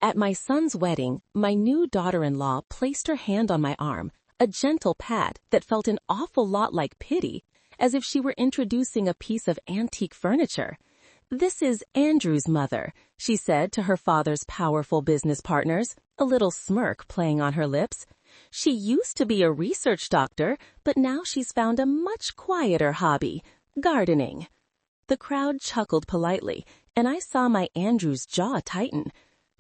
At my son's wedding, my new daughter-in-law placed her hand on my arm, a gentle pat that felt an awful lot like pity, as if she were introducing a piece of antique furniture. "This is Andrew's mother," she said to her father's powerful business partners, a little smirk playing on her lips. "She used to be a research doctor, but now she's found a much quieter hobby, gardening." The crowd chuckled politely, and I saw my Andrew's jaw tighten.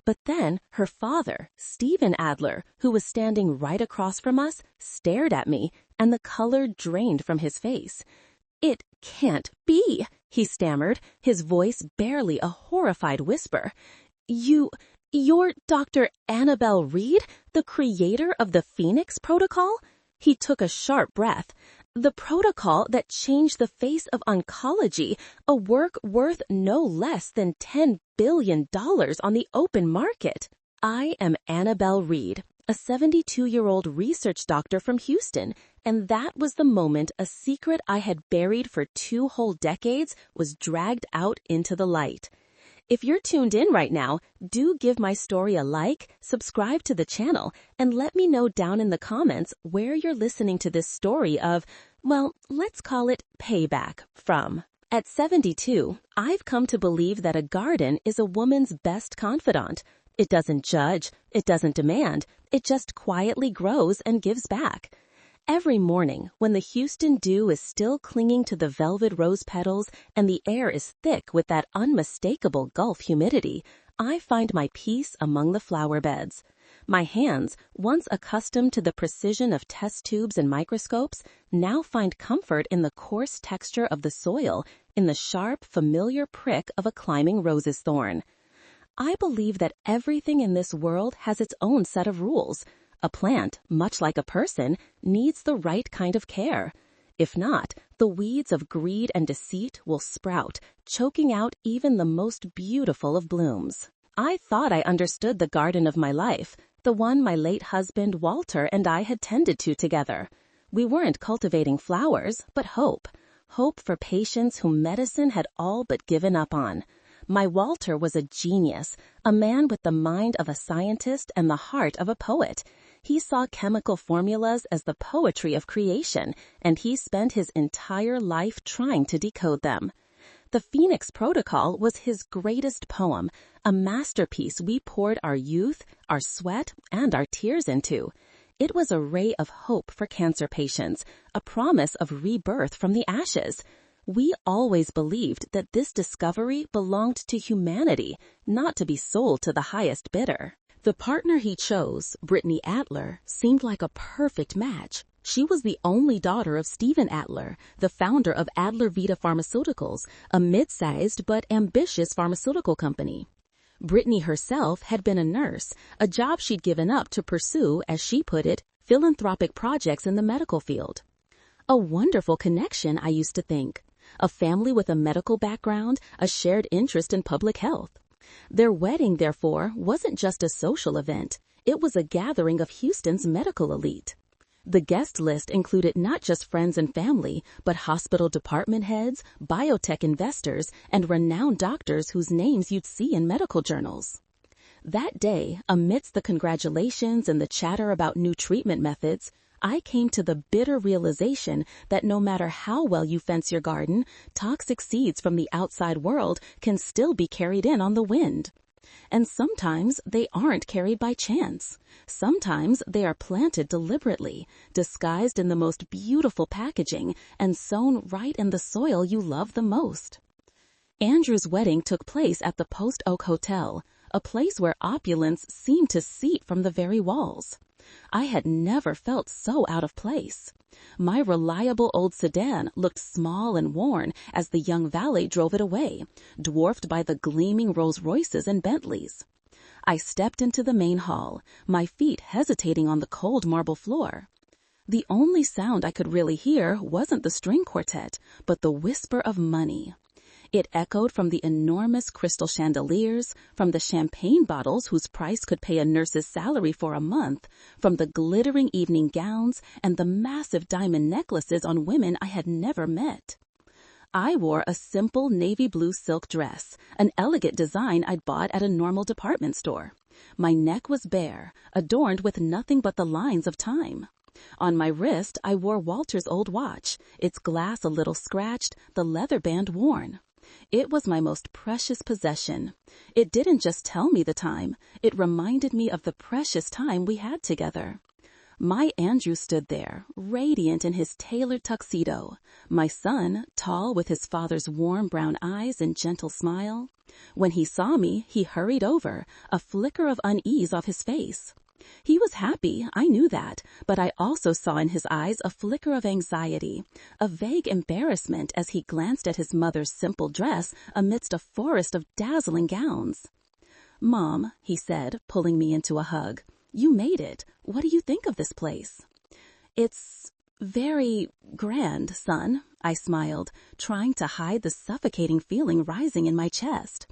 But then her father, Stephen Adler, who was standing right across from us, stared at me, and the color drained from his face. "It can't be," he stammered, his voice barely a horrified whisper. You're Dr. Annabelle Reed, the creator of the Phoenix Protocol?" He took a sharp breath. "The protocol that changed the face of oncology, a work worth no less than $10 billion on the open market." I am Annabelle Reed, a 72-year-old research doctor from Houston, and that was the moment a secret I had buried for 2 whole decades was dragged out into the light. If you're tuned in right now, do give my story a like, subscribe to the channel, and let me know down in the comments where you're listening to this story of, well, let's call it payback from. At 72, I've come to believe that a garden is a woman's best confidant. It doesn't judge, it doesn't demand, it just quietly grows and gives back. Every morning, when the Houston dew is still clinging to the velvet rose petals and the air is thick with that unmistakable Gulf humidity, I find my peace among the flower beds. My hands, once accustomed to the precision of test tubes and microscopes, now find comfort in the coarse texture of the soil, in the sharp, familiar prick of a climbing rose's thorn. I believe that everything in this world has its own set of rules. A plant, much like a person, needs the right kind of care. If not, the weeds of greed and deceit will sprout, choking out even the most beautiful of blooms. I thought I understood the garden of my life, the one my late husband Walter and I had tended to together. We weren't cultivating flowers, but hope. Hope for patients whom medicine had all but given up on. My Walter was a genius, a man with the mind of a scientist and the heart of a poet. He saw chemical formulas as the poetry of creation, and he spent his entire life trying to decode them. The Phoenix Protocol was his greatest poem, a masterpiece we poured our youth, our sweat, and our tears into. It was a ray of hope for cancer patients, a promise of rebirth from the ashes. We always believed that this discovery belonged to humanity, not to be sold to the highest bidder. The partner he chose, Brittany Adler, seemed like a perfect match. She was the only daughter of Stephen Adler, the founder of Adler Vita Pharmaceuticals, a mid-sized but ambitious pharmaceutical company. Brittany herself had been a nurse, a job she'd given up to pursue, as she put it, philanthropic projects in the medical field. A wonderful connection, I used to think. A family with a medical background, a shared interest in public health. Their wedding, therefore, wasn't just a social event. It was a gathering of Houston's medical elite. The guest list included not just friends and family, but hospital department heads, biotech investors, and renowned doctors whose names you'd see in medical journals. That day, amidst the congratulations and the chatter about new treatment methods, I came to the bitter realization that no matter how well you fence your garden, toxic seeds from the outside world can still be carried in on the wind. And sometimes they aren't carried by chance. Sometimes they are planted deliberately, disguised in the most beautiful packaging, and sown right in the soil you love the most. Andrew's wedding took place at the Post Oak Hotel, a place where opulence seemed to seep from the very walls. I had never felt so out of place. My reliable old sedan looked small and worn as the young valet drove it away, dwarfed by the gleaming Rolls-Royces and Bentleys. I stepped into the main hall, my feet hesitating on the cold marble floor. The only sound I could really hear wasn't the string quartet, but the whisper of money. It echoed from the enormous crystal chandeliers, from the champagne bottles whose price could pay a nurse's salary for a month, from the glittering evening gowns and the massive diamond necklaces on women I had never met. I wore a simple navy blue silk dress, an elegant design I'd bought at a normal department store. My neck was bare, adorned with nothing but the lines of time. On my wrist, I wore Walter's old watch, its glass a little scratched, the leather band worn. It was my most precious possession. It didn't just tell me the time, it reminded me of the precious time we had together. My Andrew stood there, radiant in his tailored tuxedo. My son, tall with his father's warm brown eyes and gentle smile. When he saw me, he hurried over, a flicker of unease off his face. He was happy, I knew that, but I also saw in his eyes a flicker of anxiety, a vague embarrassment as he glanced at his mother's simple dress amidst a forest of dazzling gowns. "Mom," he said, pulling me into a hug, "you made it. What do you think of this place?" "It's very grand, son," I smiled, trying to hide the suffocating feeling rising in my chest.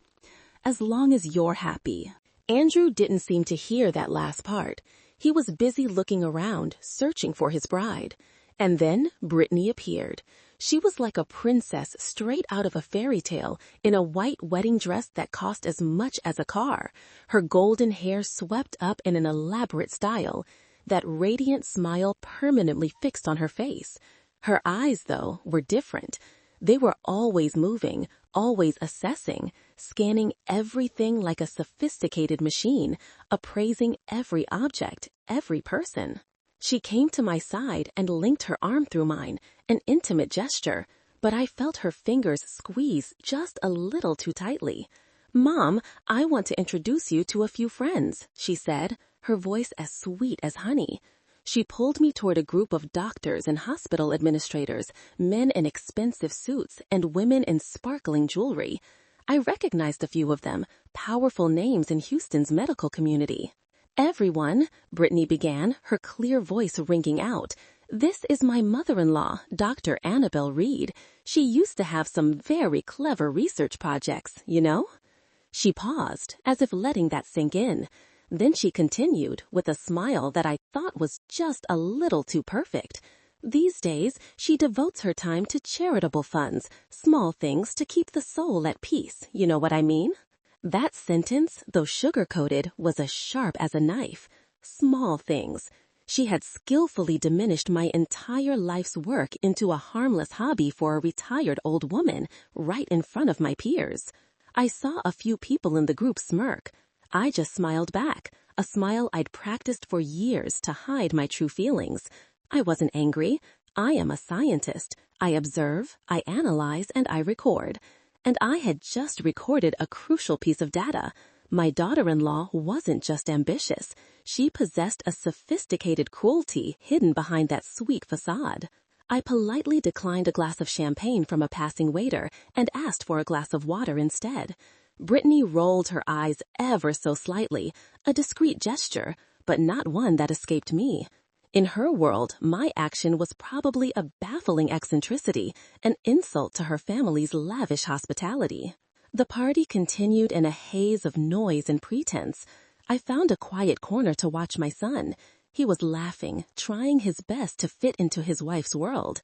"As long as you're happy." Andrew didn't seem to hear that last part. He was busy looking around, searching for his bride. And then Brittany appeared. She was like a princess straight out of a fairy tale in a white wedding dress that cost as much as a car, her golden hair swept up in an elaborate style, that radiant smile permanently fixed on her face. Her eyes, though, were different. They were always moving, always assessing, scanning everything like a sophisticated machine, appraising every object, every person. She came to my side and linked her arm through mine, an intimate gesture, but I felt her fingers squeeze just a little too tightly. "Mom, I want to introduce you to a few friends," she said, her voice as sweet as honey. She pulled me toward a group of doctors and hospital administrators, men in expensive suits and women in sparkling jewelry. I recognized a few of them, powerful names in Houston's medical community. "Everyone," Brittany began, her clear voice ringing out, "this is my mother-in-law, Dr. Annabelle Reed. She used to have some very clever research projects, you know?" She paused, as if letting that sink in. Then she continued, with a smile that I thought was just a little too perfect. "These days, she devotes her time to charitable funds, small things to keep the soul at peace, you know what I mean?" That sentence, though sugar-coated, was as sharp as a knife. Small things. She had skillfully diminished my entire life's work into a harmless hobby for a retired old woman, right in front of my peers. I saw a few people in the group smirk. I just smiled back, a smile I'd practiced for years to hide my true feelings. I wasn't angry. I am a scientist. I observe, I analyze, and I record. And I had just recorded a crucial piece of data. My daughter-in-law wasn't just ambitious. She possessed a sophisticated cruelty hidden behind that sweet facade. I politely declined a glass of champagne from a passing waiter and asked for a glass of water instead. Brittany rolled her eyes ever so slightly, a discreet gesture, but not one that escaped me. In her world, my action was probably a baffling eccentricity, an insult to her family's lavish hospitality. The party continued in a haze of noise and pretense. I found a quiet corner to watch my son. He was laughing, trying his best to fit into his wife's world.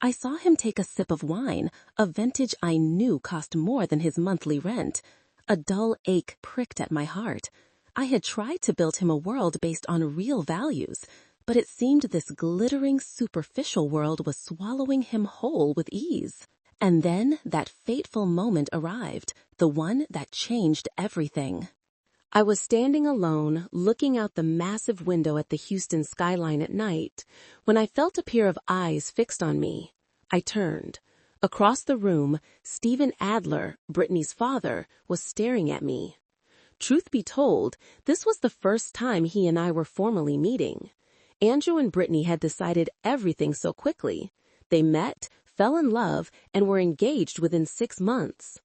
I saw him take a sip of wine, a vintage I knew cost more than his monthly rent. A dull ache pricked at my heart. I had tried to build him a world based on real values, but it seemed this glittering, superficial world was swallowing him whole with ease. And then that fateful moment arrived, the one that changed everything. I was standing alone, looking out the massive window at the Houston skyline at night, when I felt a pair of eyes fixed on me. I turned. Across the room, Stephen Adler, Brittany's father, was staring at me. Truth be told, this was the first time he and I were formally meeting. Andrew and Brittany had decided everything so quickly. They met, fell in love, and were engaged within 6 months.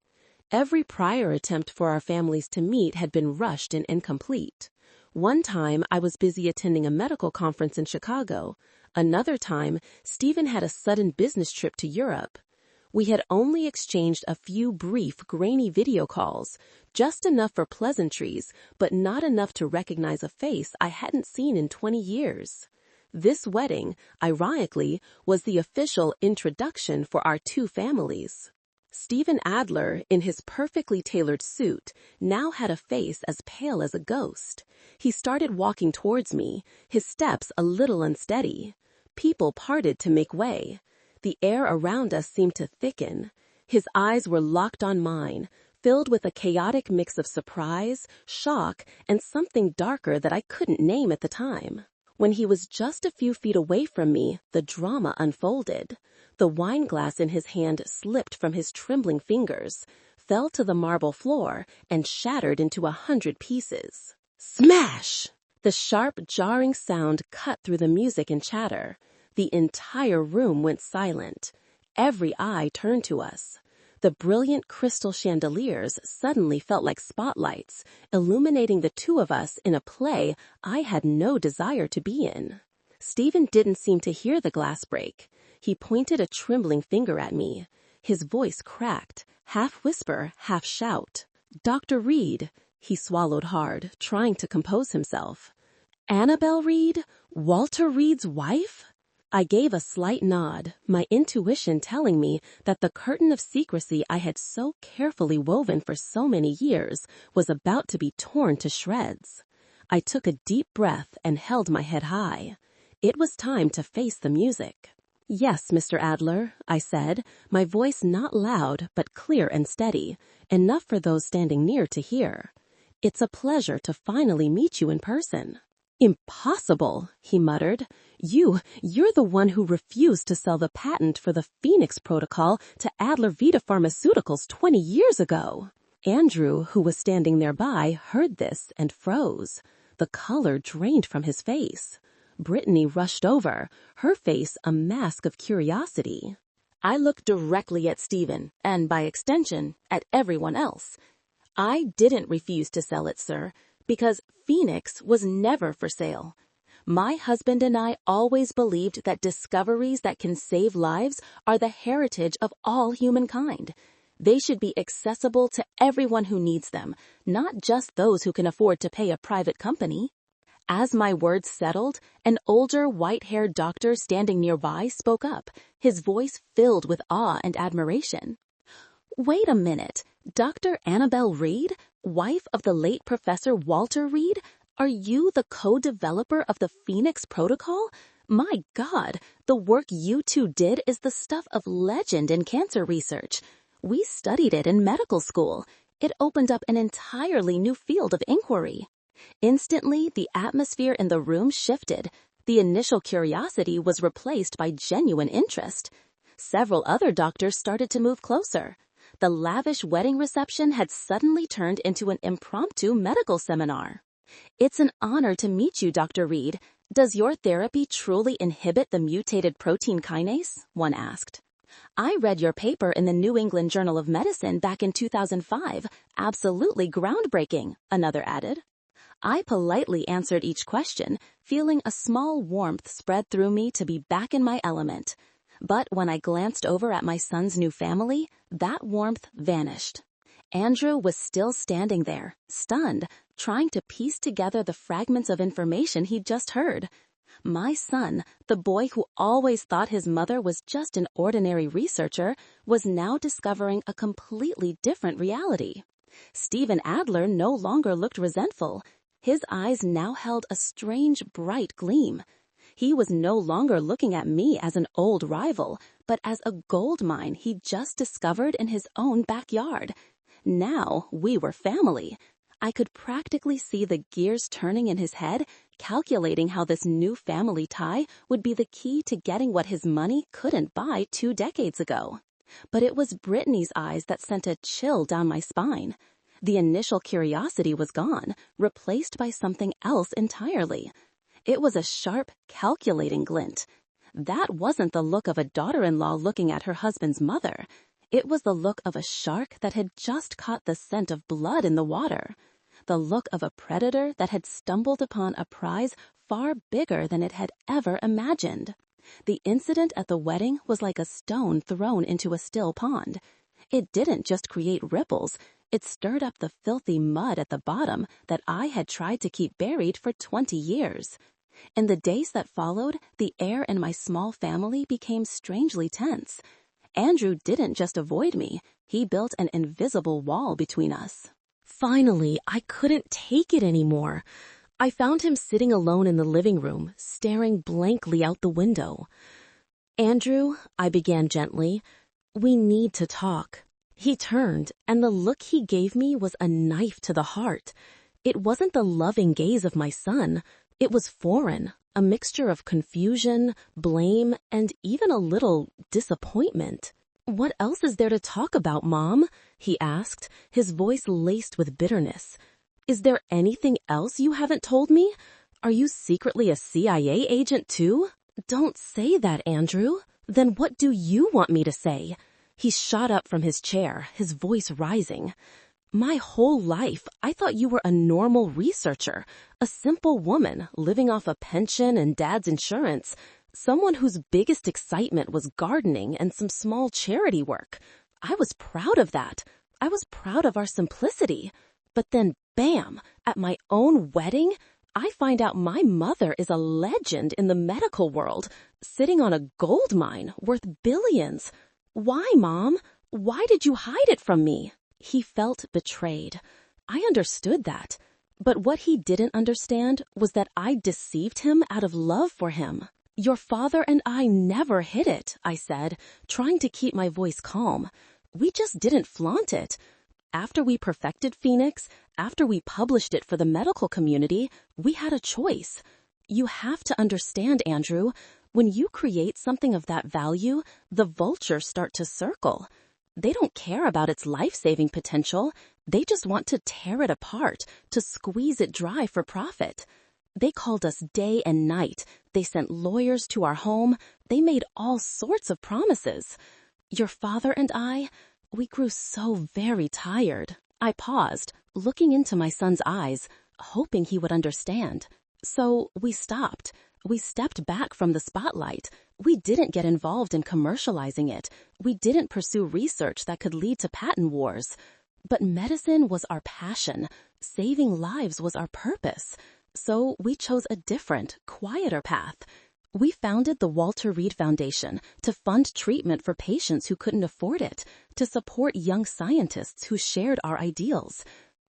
Every prior attempt for our families to meet had been rushed and incomplete. One time, I was busy attending a medical conference in Chicago. Another time, Stephen had a sudden business trip to Europe. We had only exchanged a few brief, grainy video calls, just enough for pleasantries, but not enough to recognize a face I hadn't seen in 20 years. This wedding, ironically, was the official introduction for our two families. Stephen Adler, in his perfectly tailored suit, now had a face as pale as a ghost. He started walking towards me, his steps a little unsteady. People parted to make way. The air around us seemed to thicken. His eyes were locked on mine, filled with a chaotic mix of surprise, shock, and something darker that I couldn't name at the time. When he was just a few feet away from me, the drama unfolded. The wine glass in his hand slipped from his trembling fingers, fell to the marble floor, and shattered into 100 pieces. Smash! The sharp, jarring sound cut through the music and chatter. The entire room went silent. Every eye turned to us. The brilliant crystal chandeliers suddenly felt like spotlights, illuminating the two of us in a play I had no desire to be in. Stephen didn't seem to hear the glass break. He pointed a trembling finger at me. His voice cracked, half whisper, half shout. "Dr. Reed," he swallowed hard, trying to compose himself. "Annabelle Reed? Walter Reed's wife?" I gave a slight nod, my intuition telling me that the curtain of secrecy I had so carefully woven for so many years was about to be torn to shreds. I took a deep breath and held my head high. It was time to face the music. "Yes, Mr. Adler," I said, my voice not loud but clear and steady, enough for those standing near to hear. "It's a pleasure to finally meet you in person." "Impossible," he muttered. You're the one who refused to sell the patent for the Phoenix Protocol to Adler Vita Pharmaceuticals 20 years ago." Andrew, who was standing nearby, heard this and froze. The color drained from his face. Brittany rushed over, her face a mask of curiosity. I looked directly at Stephen, and by extension, at everyone else. "I didn't refuse to sell it, sir, because Phoenix was never for sale. My husband and I always believed that discoveries that can save lives are the heritage of all humankind. They should be accessible to everyone who needs them, not just those who can afford to pay a private company." As my words settled, an older, white-haired doctor standing nearby spoke up, his voice filled with awe and admiration. "Wait a minute. Dr. Annabelle Reed, wife of the late Professor Walter Reed? Are you the co-developer of the Phoenix Protocol? My God, the work you two did is the stuff of legend in cancer research. We studied it in medical school. It opened up an entirely new field of inquiry." Instantly, the atmosphere in the room shifted. The initial curiosity was replaced by genuine interest. Several other doctors started to move closer. The lavish wedding reception had suddenly turned into an impromptu medical seminar. "It's an honor to meet you, Dr. Reed. Does your therapy truly inhibit the mutated protein kinase?" one asked. "I read your paper in the New England Journal of Medicine back in 2005. Absolutely groundbreaking," another added. I politely answered each question, feeling a small warmth spread through me to be back in my element. But when I glanced over at my son's new family, that warmth vanished. Andrew was still standing there, stunned, trying to piece together the fragments of information he'd just heard. My son, the boy who always thought his mother was just an ordinary researcher, was now discovering a completely different reality. Stephen Adler no longer looked resentful. His eyes now held a strange, bright gleam. He was no longer looking at me as an old rival, but as a gold mine he'd just discovered in his own backyard. Now we were family. I could practically see the gears turning in his head, calculating how this new family tie would be the key to getting what his money couldn't buy 2 decades ago. But it was Brittany's eyes that sent a chill down my spine. The initial curiosity was gone, replaced by something else entirely. It was a sharp, calculating glint. That wasn't the look of a daughter-in-law looking at her husband's mother. It was the look of a shark that had just caught the scent of blood in the water. The look of a predator that had stumbled upon a prize far bigger than it had ever imagined. The incident at the wedding was like a stone thrown into a still pond. It didn't just create ripples, it stirred up the filthy mud at the bottom that I had tried to keep buried for 20 years. In the days that followed, the air in my small family became strangely tense. Andrew didn't just avoid me, he built an invisible wall between us. Finally, I couldn't take it anymore. I found him sitting alone in the living room, staring blankly out the window. "Andrew," I began gently, "we need to talk." He turned, and the look he gave me was a knife to the heart. It wasn't the loving gaze of my son. It was foreign, a mixture of confusion, blame, and even a little disappointment. "What else is there to talk about, Mom?" he asked, his voice laced with bitterness. "Is there anything else you haven't told me? Are you secretly a CIA agent too?" "Don't say that, Andrew. Then what do you want me to say?" He shot up from his chair, his voice rising. "My whole life, I thought you were a normal researcher, a simple woman living off a pension and Dad's insurance, someone whose biggest excitement was gardening and some small charity work. I was proud of that. I was proud of our simplicity. But then, bam, at my own wedding, I find out my mother is a legend in the medical world, sitting on a gold mine worth billions. Why, Mom? Why did you hide it from me?" He felt betrayed. I understood that. But what he didn't understand was that I deceived him out of love for him. "Your father and I never hid it," I said, trying to keep my voice calm. "We just didn't flaunt it. After we perfected Phoenix, after we published it for the medical community, we had a choice. You have to understand, Andrew, when you create something of that value, the vultures start to circle. They don't care about its life-saving potential. They just want to tear it apart, to squeeze it dry for profit. They called us day and night. They sent lawyers to our home. They made all sorts of promises. Your father and I, we grew so very tired." I paused, looking into my son's eyes, hoping he would understand. "So we stopped. We stepped back from the spotlight. We didn't get involved in commercializing it. We didn't pursue research that could lead to patent wars. But medicine was our passion. Saving lives was our purpose. So we chose a different, quieter path. We founded the Walter Reed Foundation to fund treatment for patients who couldn't afford it, to support young scientists who shared our ideals.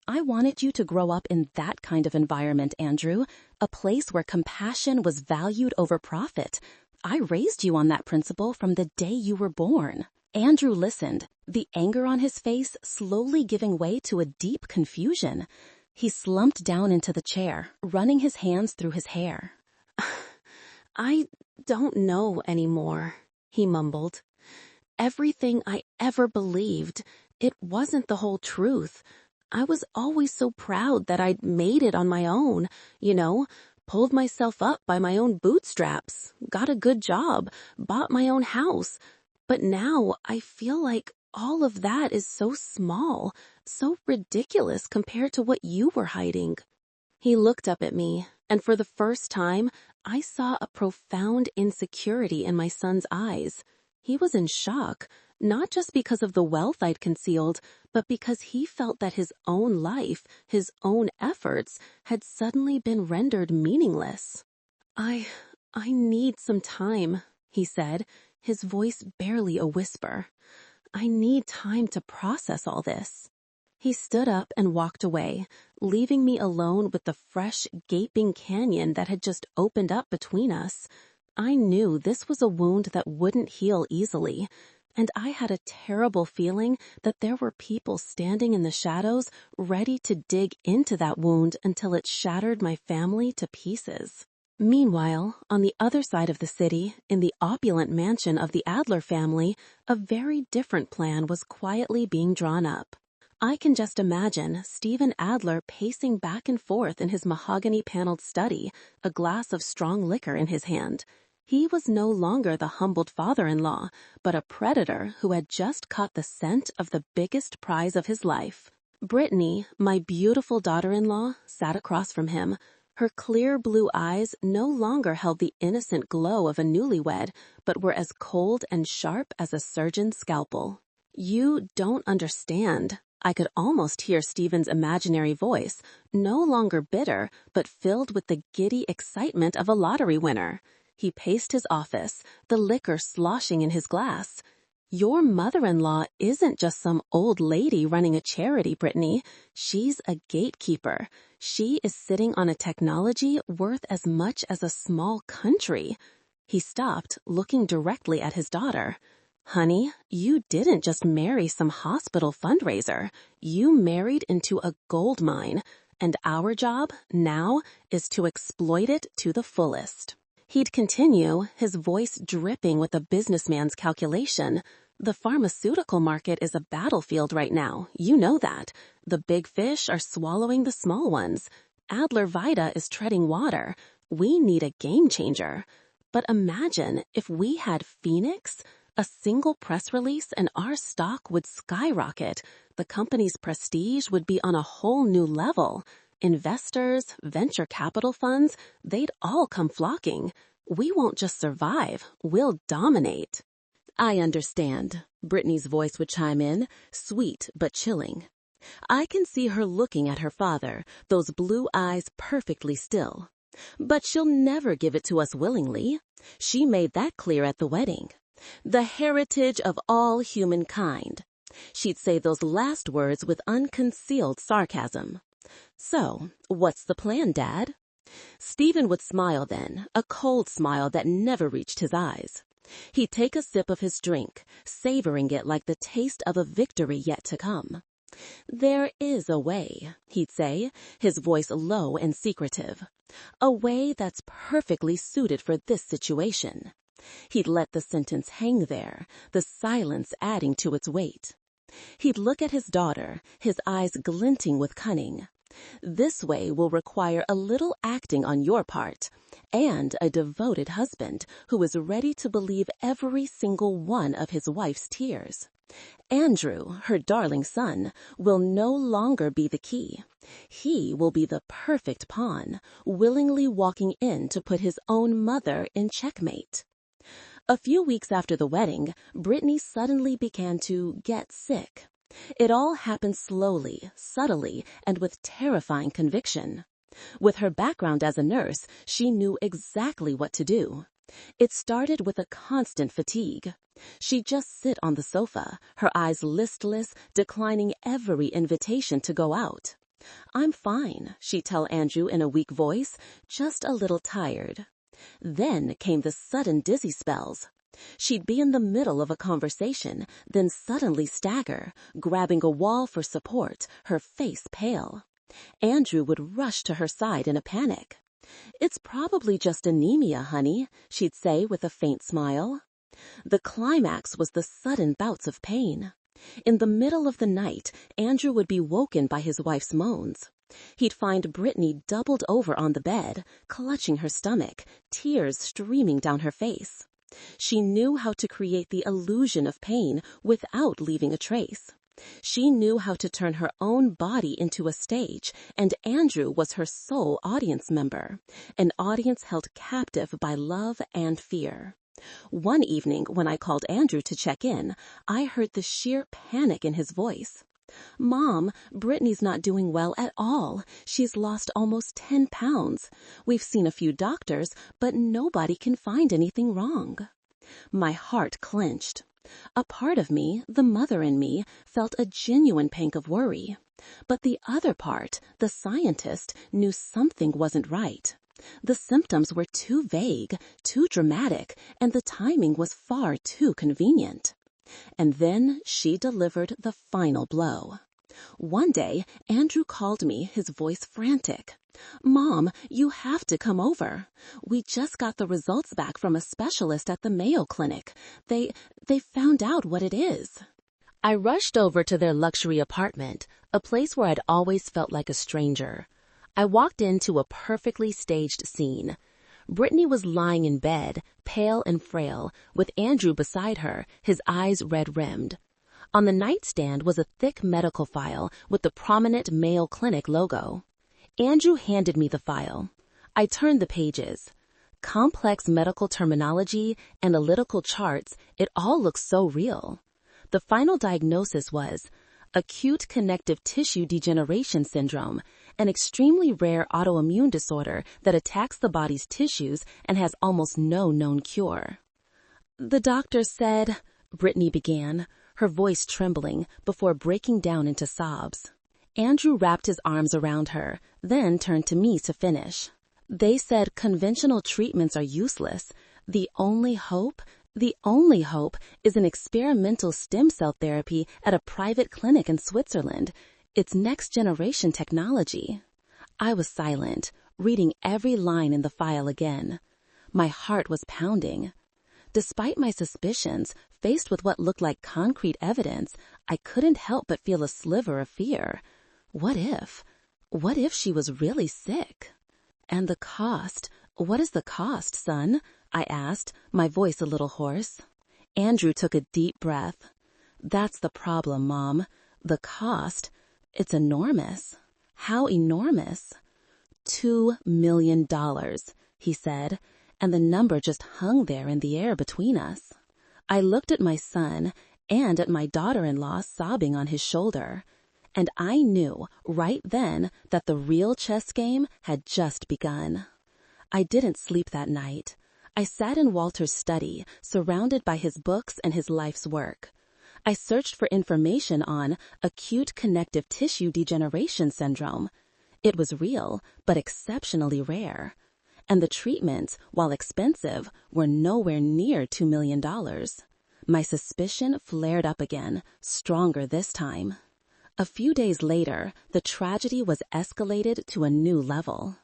I wanted you to grow up in that kind of environment, Andrew, a place where compassion was valued over profit. I raised you on that principle from the day you were born." Andrew listened, the anger on his face slowly giving way to a deep confusion. He slumped down into the chair, running his hands through his hair. "I don't know anymore," he mumbled. "Everything I ever believed, it wasn't the whole truth. I was always so proud that I'd made it on my own, pulled myself up by my own bootstraps, got a good job, bought my own house. But now I feel like all of that is so small, so ridiculous compared to what you were hiding." He looked up at me, and for the first time, I saw a profound insecurity in my son's eyes. He was in shock, not just because of the wealth I'd concealed, but because he felt that his own life, his own efforts, had suddenly been rendered meaningless. I need some time," he said, his voice barely a whisper. "I need time to process all this." He stood up and walked away, leaving me alone with the fresh, gaping canyon that had just opened up between us. I knew this was a wound that wouldn't heal easily, and I had a terrible feeling that there were people standing in the shadows ready to dig into that wound until it shattered my family to pieces. Meanwhile, on the other side of the city, in the opulent mansion of the Adler family, a very different plan was quietly being drawn up. I can just imagine Stephen Adler pacing back and forth in his mahogany-paneled study, a glass of strong liquor in his hand. He was no longer the humbled father-in-law, but a predator who had just caught the scent of the biggest prize of his life. Brittany, my beautiful daughter-in-law, sat across from him. Her clear blue eyes no longer held the innocent glow of a newlywed, but were as cold and sharp as a surgeon's scalpel. "You don't understand." I could almost hear Stephen's imaginary voice, no longer bitter, but filled with the giddy excitement of a lottery winner. He paced his office, the liquor sloshing in his glass. Your mother-in-law isn't just some old lady running a charity, Brittany. She's a gatekeeper. She is sitting on a technology worth as much as a small country. He stopped, looking directly at his daughter. Honey, you didn't just marry some hospital fundraiser. You married into a gold mine, and our job now is to exploit it to the fullest. He'd continue, his voice dripping with a businessman's calculation. The pharmaceutical market is a battlefield right now. You know that. The big fish are swallowing the small ones. Adler Vita is treading water. We need a game changer. But imagine if we had Phoenix. A single press release and our stock would skyrocket. The company's prestige would be on a whole new level. Investors, venture capital funds, they'd all come flocking. We won't just survive, we'll dominate. I understand. Brittany's voice would chime in, sweet but chilling. I can see her looking at her father, those blue eyes perfectly still. But she'll never give it to us willingly. She made that clear at the wedding. The heritage of all humankind. She'd say those last words with unconcealed sarcasm. So, what's the plan, Dad? Stephen would smile then, a cold smile that never reached his eyes. He'd take a sip of his drink, savoring it like the taste of a victory yet to come. There is a way, he'd say, his voice low and secretive. A way that's perfectly suited for this situation. He'd let the sentence hang there, the silence adding to its weight. He'd look at his daughter, his eyes glinting with cunning. This way will require a little acting on your part, and a devoted husband who is ready to believe every single one of his wife's tears. Andrew, her darling son, will no longer be the key. He will be the perfect pawn, willingly walking in to put his own mother in checkmate. A few weeks after the wedding, Brittany suddenly began to get sick. It all happened slowly, subtly, and with terrifying conviction. With her background as a nurse, she knew exactly what to do. It started with a constant fatigue. She'd just sit on the sofa, her eyes listless, declining every invitation to go out. "I'm fine," she'd tell Andrew in a weak voice, "just a little tired." Then came the sudden dizzy spells. She'd be in the middle of a conversation, then suddenly stagger, grabbing a wall for support, her face pale. Andrew would rush to her side in a panic. "It's probably just anemia, honey," she'd say with a faint smile. The climax was the sudden bouts of pain. In the middle of the night, Andrew would be woken by his wife's moans. He'd find Brittany doubled over on the bed, clutching her stomach, tears streaming down her face. She knew how to create the illusion of pain without leaving a trace. She knew how to turn her own body into a stage, and Andrew was her sole audience member, an audience held captive by love and fear. One evening, when I called Andrew to check in, I heard the sheer panic in his voice. "Mom, Brittany's not doing well at all. She's lost almost 10 pounds. We've seen a few doctors, but nobody can find anything wrong." My heart clenched. A part of me, the mother in me, felt a genuine pang of worry. But the other part, the scientist, knew something wasn't right. The symptoms were too vague, too dramatic, and the timing was far too convenient. And then she delivered the final blow. One day, Andrew called me, his voice frantic. "Mom, you have to come over. We just got the results back from a specialist at the Mayo Clinic. They found out what it is." I rushed over to their luxury apartment, a place where I'd always felt like a stranger. I walked into a perfectly staged scene. Brittany was lying in bed, pale and frail, with Andrew beside her, his eyes red-rimmed. On the nightstand was a thick medical file with the prominent Mayo Clinic logo. Andrew handed me the file. I turned the pages. Complex medical terminology, analytical charts, it all looked so real. The final diagnosis was acute connective tissue degeneration syndrome, an extremely rare autoimmune disorder that attacks the body's tissues and has almost no known cure. The doctor said, Brittany began, her voice trembling before breaking down into sobs. Andrew wrapped his arms around her, then turned to me to finish. They said conventional treatments are useless. The only hope is an experimental stem cell therapy at a private clinic in Switzerland. It's next-generation technology. I was silent, reading every line in the file again. My heart was pounding. Despite my suspicions, faced with what looked like concrete evidence, I couldn't help but feel a sliver of fear. What if? What if she was really sick? And the cost? What is the cost, son? I asked, my voice a little hoarse. Andrew took a deep breath. That's the problem, Mom. The cost? It's enormous. How enormous? $2 million, he said, and the number just hung there in the air between us. I looked at my son and at my daughter-in-law sobbing on his shoulder, and I knew right then that the real chess game had just begun. I didn't sleep that night. I sat in Walter's study, surrounded by his books and his life's work. I searched for information on acute connective tissue degeneration syndrome. It was real, but exceptionally rare. And the treatments, while expensive, were nowhere near $2 million. My suspicion flared up again, stronger this time. A few days later, the tragedy was escalated to a new level.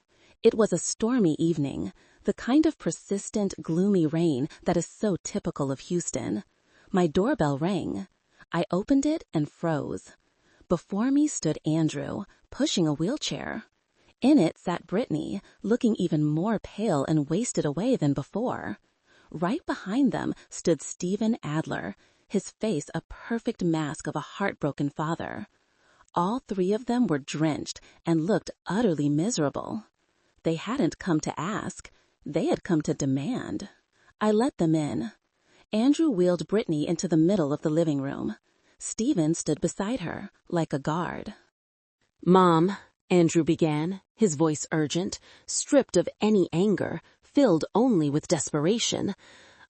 It was a stormy evening, the kind of persistent, gloomy rain that is so typical of Houston. My doorbell rang. I opened it and froze. Before me stood Andrew, pushing a wheelchair. In it sat Brittany, looking even more pale and wasted away than before. Right behind them stood Stephen Adler, his face a perfect mask of a heartbroken father. All three of them were drenched and looked utterly miserable. They hadn't come to ask. They had come to demand. I let them in. Andrew wheeled Brittany into the middle of the living room. Stephen stood beside her, like a guard. Mom, Andrew began, his voice urgent, stripped of any anger, filled only with desperation.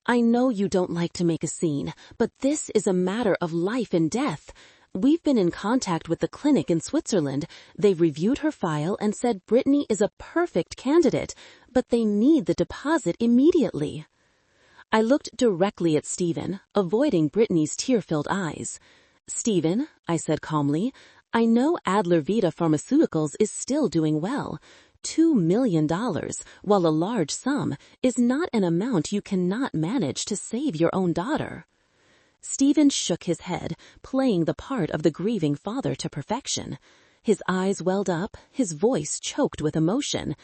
I know you don't like to make a scene, but this is a matter of life and death. We've been in contact with the clinic in Switzerland. They've reviewed her file and said Brittany is a perfect candidate, but they need the deposit immediately. I looked directly at Stephen, avoiding Brittany's tear-filled eyes. Stephen, I said calmly, I know Adler Vita Pharmaceuticals is still doing well. $2 million, while a large sum, is not an amount you cannot manage to save your own daughter. Stephen shook his head, playing the part of the grieving father to perfection. His eyes welled up, his voice choked with emotion.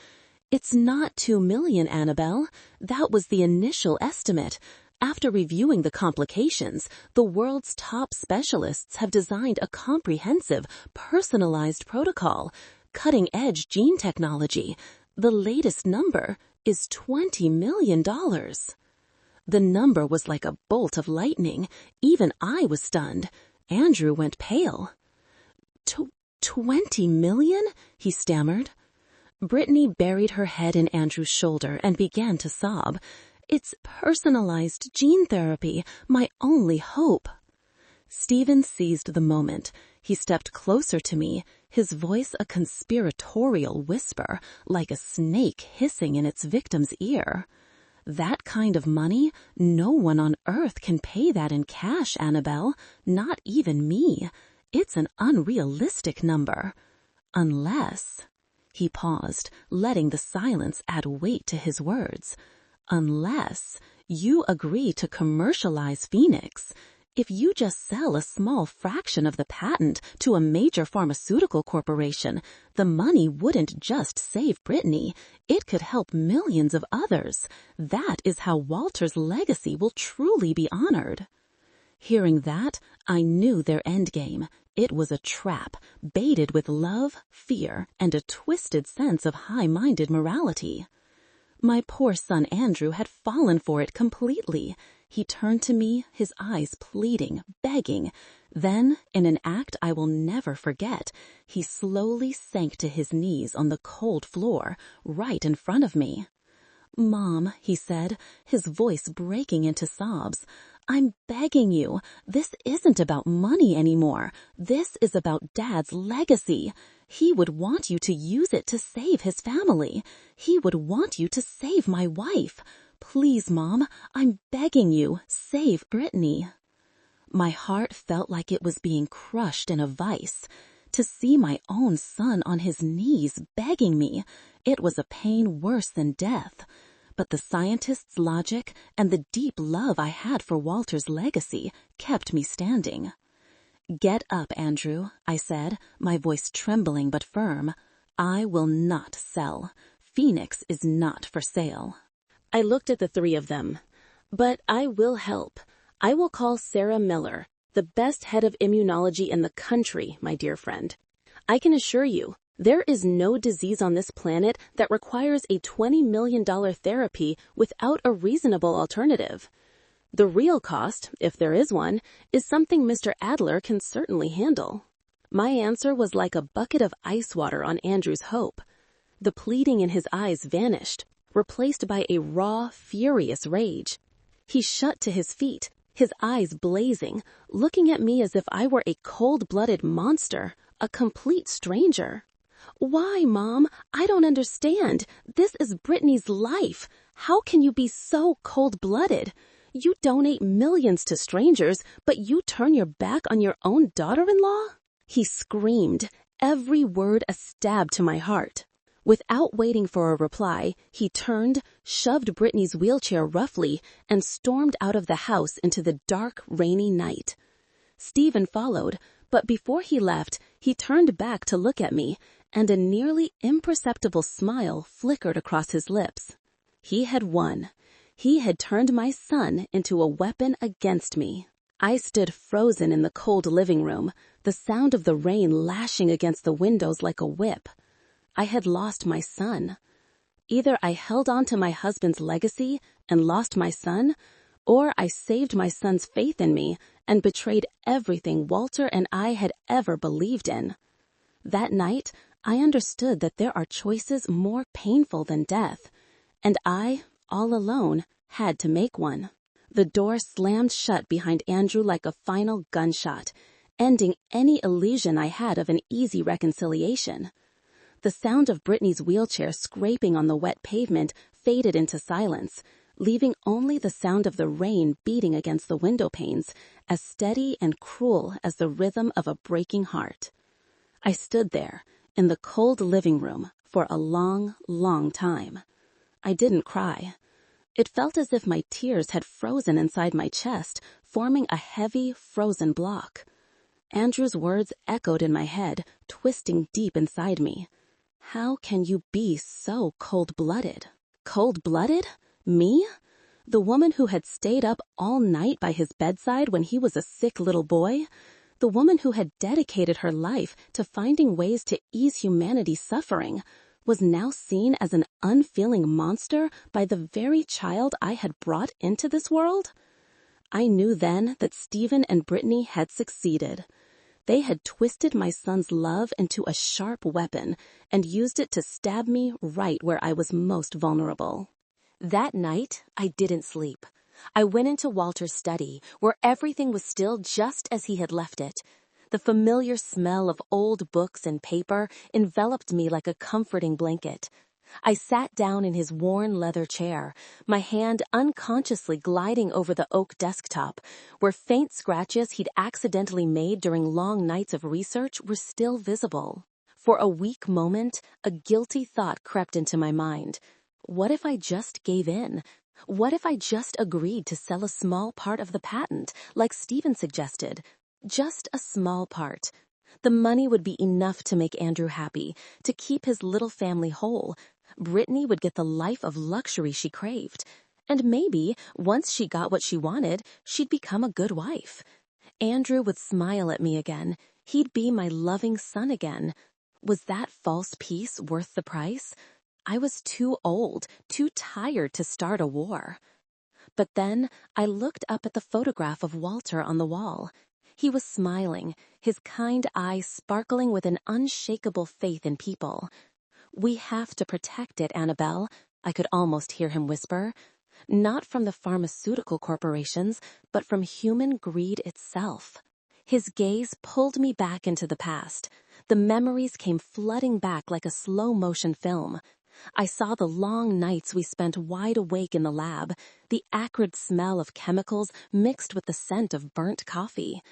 It's not $2 million, Annabelle. That was the initial estimate. After reviewing the complications, the world's top specialists have designed a comprehensive, personalized protocol, cutting-edge gene technology. The latest number is $20 million. The number was like a bolt of lightning. Even I was stunned. Andrew went pale. 20 million? He stammered. Brittany buried her head in Andrew's shoulder and began to sob. It's personalized gene therapy, my only hope. Stephen seized the moment. He stepped closer to me, his voice a conspiratorial whisper, like a snake hissing in its victim's ear. That kind of money, no one on earth can pay that in cash, Annabelle, not even me. It's an unrealistic number. Unless... He paused, letting the silence add weight to his words. Unless you agree to commercialize Phoenix. If you just sell a small fraction of the patent to a major pharmaceutical corporation, the money wouldn't just save Brittany, it could help millions of others. That is how Walter's legacy will truly be honored. Hearing that, I knew their endgame. It was a trap, baited with love, fear, and a twisted sense of high-minded morality. My poor son Andrew had fallen for it completely. He turned to me, his eyes pleading, begging. Then, in an act I will never forget, he slowly sank to his knees on the cold floor, right in front of me. Mom, he said, his voice breaking into sobs, I'm begging you. This isn't about money anymore. This is about Dad's legacy. He would want you to use it to save his family. He would want you to save my wife. Please, Mom, I'm begging you, save Brittany." My heart felt like it was being crushed in a vice. To see my own son on his knees begging me, it was a pain worse than death. But the scientist's logic and the deep love I had for Walter's legacy kept me standing. "Get up, Andrew," I said, my voice trembling but firm. "I will not sell. Phoenix is not for sale." I looked at the three of them. "But I will help. I will call Sarah Miller, the best head of immunology in the country, my dear friend. I can assure you, there is no disease on this planet that requires a $20 million therapy without a reasonable alternative. The real cost, if there is one, is something Mr. Adler can certainly handle." My answer was like a bucket of ice water on Andrew's hope. The pleading in his eyes vanished, replaced by a raw, furious rage. He shut to his feet, his eyes blazing, looking at me as if I were a cold-blooded monster, a complete stranger. "Why, Mom? I don't understand. This is Brittany's life. How can you be so cold-blooded? You donate millions to strangers, but you turn your back on your own daughter-in-law?" He screamed, every word a stab to my heart. Without waiting for a reply, he turned, shoved Brittany's wheelchair roughly, and stormed out of the house into the dark, rainy night. Stephen followed, but before he left, he turned back to look at me, and a nearly imperceptible smile flickered across his lips. He had won. He had turned my son into a weapon against me. I stood frozen in the cold living room, the sound of the rain lashing against the windows like a whip. I had lost my son. Either I held on to my husband's legacy and lost my son, or I saved my son's faith in me and betrayed everything Walter and I had ever believed in. That night, I understood that there are choices more painful than death, and I, all alone, had to make one. The door slammed shut behind Andrew like a final gunshot, ending any illusion I had of an easy reconciliation. The sound of Brittany's wheelchair scraping on the wet pavement faded into silence, leaving only the sound of the rain beating against the window panes, as steady and cruel as the rhythm of a breaking heart. I stood there, in the cold living room, for a long, long time. I didn't cry. It felt as if my tears had frozen inside my chest, forming a heavy, frozen block. Andrew's words echoed in my head, twisting deep inside me. How can you be so cold-blooded? Cold-blooded? Me? The woman who had stayed up all night by his bedside when he was a sick little boy? The woman who had dedicated her life to finding ways to ease humanity's suffering was now seen as an unfeeling monster by the very child I had brought into this world? I knew then that Stephen and Brittany had succeeded. They had twisted my son's love into a sharp weapon and used it to stab me right where I was most vulnerable. That night, I didn't sleep. I went into Walter's study, where everything was still just as he had left it. The familiar smell of old books and paper enveloped me like a comforting blanket. I sat down in his worn leather chair, my hand unconsciously gliding over the oak desktop, where faint scratches he'd accidentally made during long nights of research were still visible. For a weak moment, a guilty thought crept into my mind. What if I just gave in? What if I just agreed to sell a small part of the patent, like Stephen suggested? Just a small part. The money would be enough to make Andrew happy, to keep his little family whole. Brittany would get the life of luxury she craved. And maybe, once she got what she wanted, she'd become a good wife. Andrew would smile at me again. He'd be my loving son again. Was that false peace worth the price? I was too old, too tired to start a war. But then I looked up at the photograph of Walter on the wall. He was smiling, his kind eyes sparkling with an unshakable faith in people. "We have to protect it, Annabelle," I could almost hear him whisper. Not from the pharmaceutical corporations, but from human greed itself. His gaze pulled me back into the past. The memories came flooding back like a slow-motion film. I saw the long nights we spent wide awake in the lab, the acrid smell of chemicals mixed with the scent of burnt coffee.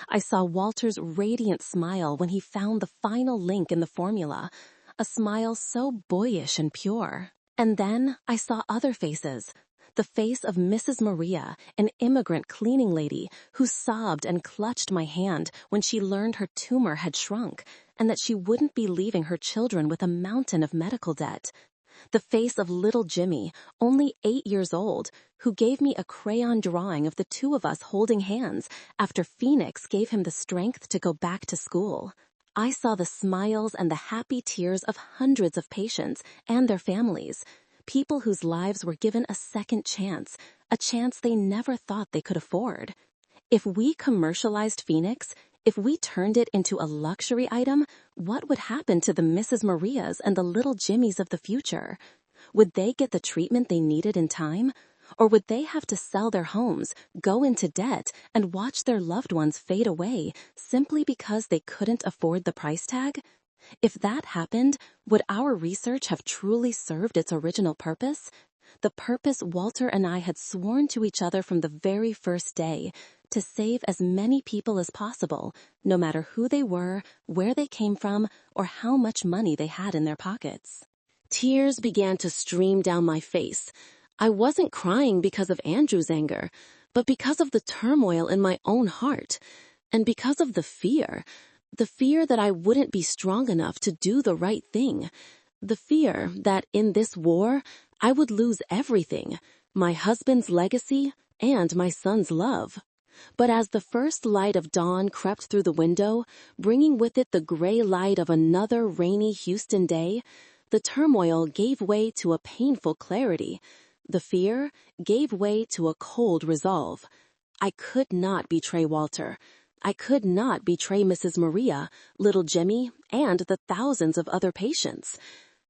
I saw Walter's radiant smile when he found the final link in the formula, a smile so boyish and pure. And then I saw other faces. The face of Mrs. Maria, an immigrant cleaning lady who sobbed and clutched my hand when she learned her tumor had shrunk and that she wouldn't be leaving her children with a mountain of medical debt. The face of little Jimmy, only 8 years old, who gave me a crayon drawing of the two of us holding hands after Phoenix gave him the strength to go back to school. I saw the smiles and the happy tears of hundreds of patients and their families, people whose lives were given a second chance, a chance they never thought they could afford. If we commercialized Phoenix, if we turned it into a luxury item, what would happen to the Mrs. Marias and the little Jimmys of the future? Would they get the treatment they needed in time? Or would they have to sell their homes, go into debt, and watch their loved ones fade away simply because they couldn't afford the price tag? If that happened, would our research have truly served its original purpose? The purpose Walter and I had sworn to each other from the very first day, to save as many people as possible, no matter who they were, where they came from, or how much money they had in their pockets. Tears began to stream down my face. I wasn't crying because of Andrew's anger, but because of the turmoil in my own heart, and because of the fear that I wouldn't be strong enough to do the right thing, the fear that in this war I would lose everything, my husband's legacy and my son's love. But as the first light of dawn crept through the window, bringing with it the gray light of another rainy Houston day, the turmoil gave way to a painful clarity. The fear gave way to a cold resolve. I could not betray Walter. I could not betray Mrs. Maria, little Jimmy, and the thousands of other patients.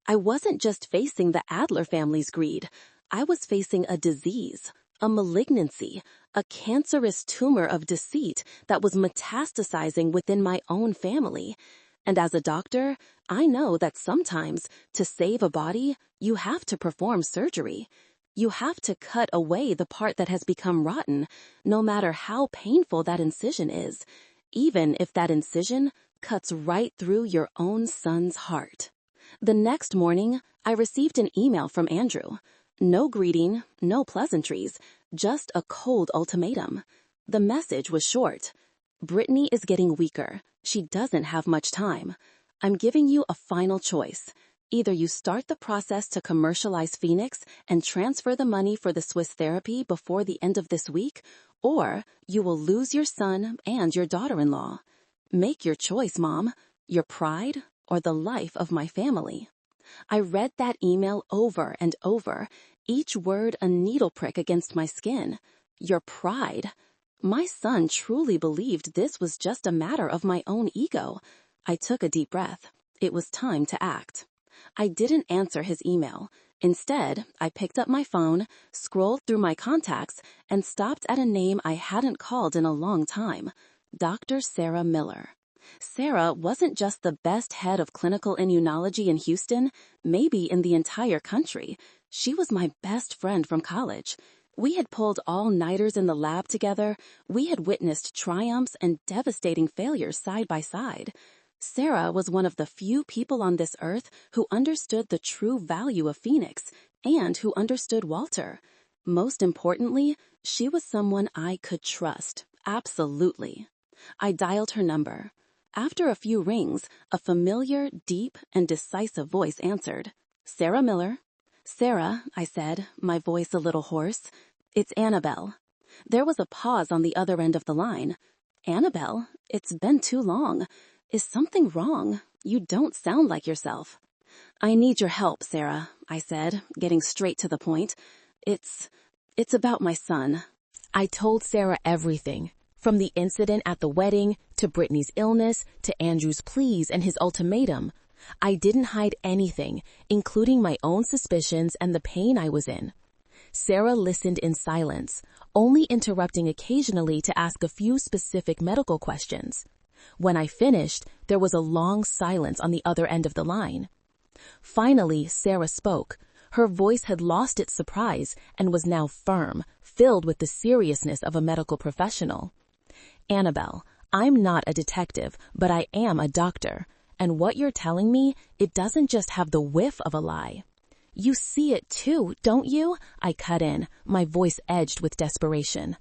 I wasn't just facing the Adler family's greed. I was facing a disease, a malignancy, a cancerous tumor of deceit that was metastasizing within my own family. And as a doctor, I know that sometimes, to save a body, you have to perform surgery. You have to cut away the part that has become rotten, no matter how painful that incision is, even if that incision cuts right through your own son's heart. The next morning, I received an email from Andrew. No greeting, no pleasantries, just a cold ultimatum. The message was short. Brittany is getting weaker. She doesn't have much time. I'm giving you a final choice. Either you start the process to commercialize Phoenix and transfer the money for the Swiss therapy before the end of this week, or you will lose your son and your daughter-in-law. Make your choice, Mom. Your pride or the life of my family. I read that email over and over, each word a needle prick against my skin. Your pride. My son truly believed this was just a matter of my own ego. I took a deep breath. It was time to act. I didn't answer his email. Instead, I picked up my phone, scrolled through my contacts, and stopped at a name I hadn't called in a long time. Dr. Sarah Miller. Sarah wasn't just the best head of clinical immunology in Houston, maybe in the entire country. She was my best friend from college. We had pulled all-nighters in the lab together. We had witnessed triumphs and devastating failures side by side. Sarah was one of the few people on this earth who understood the true value of Phoenix and who understood Walter. Most importantly, she was someone I could trust. Absolutely. I dialed her number. After a few rings, a familiar, deep, and decisive voice answered. Sarah Miller. Sarah, I said, my voice a little hoarse. It's Annabelle. There was a pause on the other end of the line. Annabelle, it's been too long. Is something wrong? You don't sound like yourself. I need your help, Sarah, I said, getting straight to the point. It's about my son. I told Sarah everything, from the incident at the wedding, to Brittany's illness, to Andrew's pleas and his ultimatum. I didn't hide anything, including my own suspicions and the pain I was in. Sarah listened in silence, only interrupting occasionally to ask a few specific medical questions. When I finished, there was a long silence on the other end of the line. Finally, Sarah spoke. Her voice had lost its surprise and was now firm, filled with the seriousness of a medical professional. Annabelle, I'm not a detective, but I am a doctor. And what you're telling me, it doesn't just have the whiff of a lie. You see it too, don't you? I cut in, my voice edged with desperation.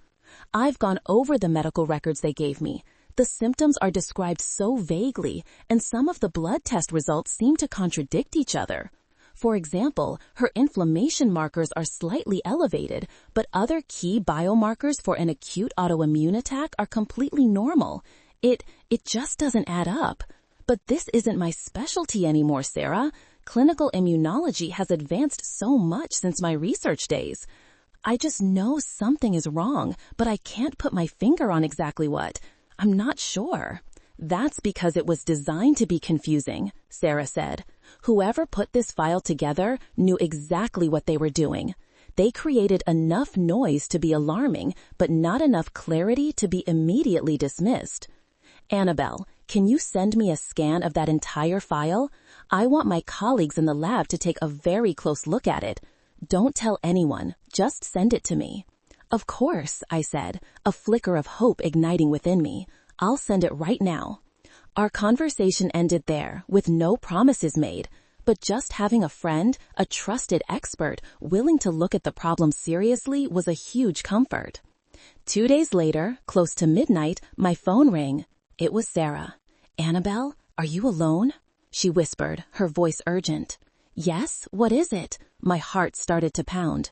I've gone over the medical records they gave me. The symptoms are described so vaguely, and some of the blood test results seem to contradict each other. For example, her inflammation markers are slightly elevated, but other key biomarkers for an acute autoimmune attack are completely normal. It just doesn't add up. But this isn't my specialty anymore, Sarah. Clinical immunology has advanced so much since my research days. I just know something is wrong, but I can't put my finger on exactly what. I'm not sure. That's because it was designed to be confusing, Sarah said. Whoever put this file together knew exactly what they were doing. They created enough noise to be alarming, but not enough clarity to be immediately dismissed. Annabelle, can you send me a scan of that entire file? I want my colleagues in the lab to take a very close look at it. Don't tell anyone, just send it to me. Of course, I said, a flicker of hope igniting within me. I'll send it right now. Our conversation ended there, with no promises made, but just having a friend, a trusted expert, willing to look at the problem seriously was a huge comfort. 2 days later, close to midnight, my phone rang. It was Sarah. Annabelle, are you alone? She whispered, her voice urgent. Yes, what is it? My heart started to pound.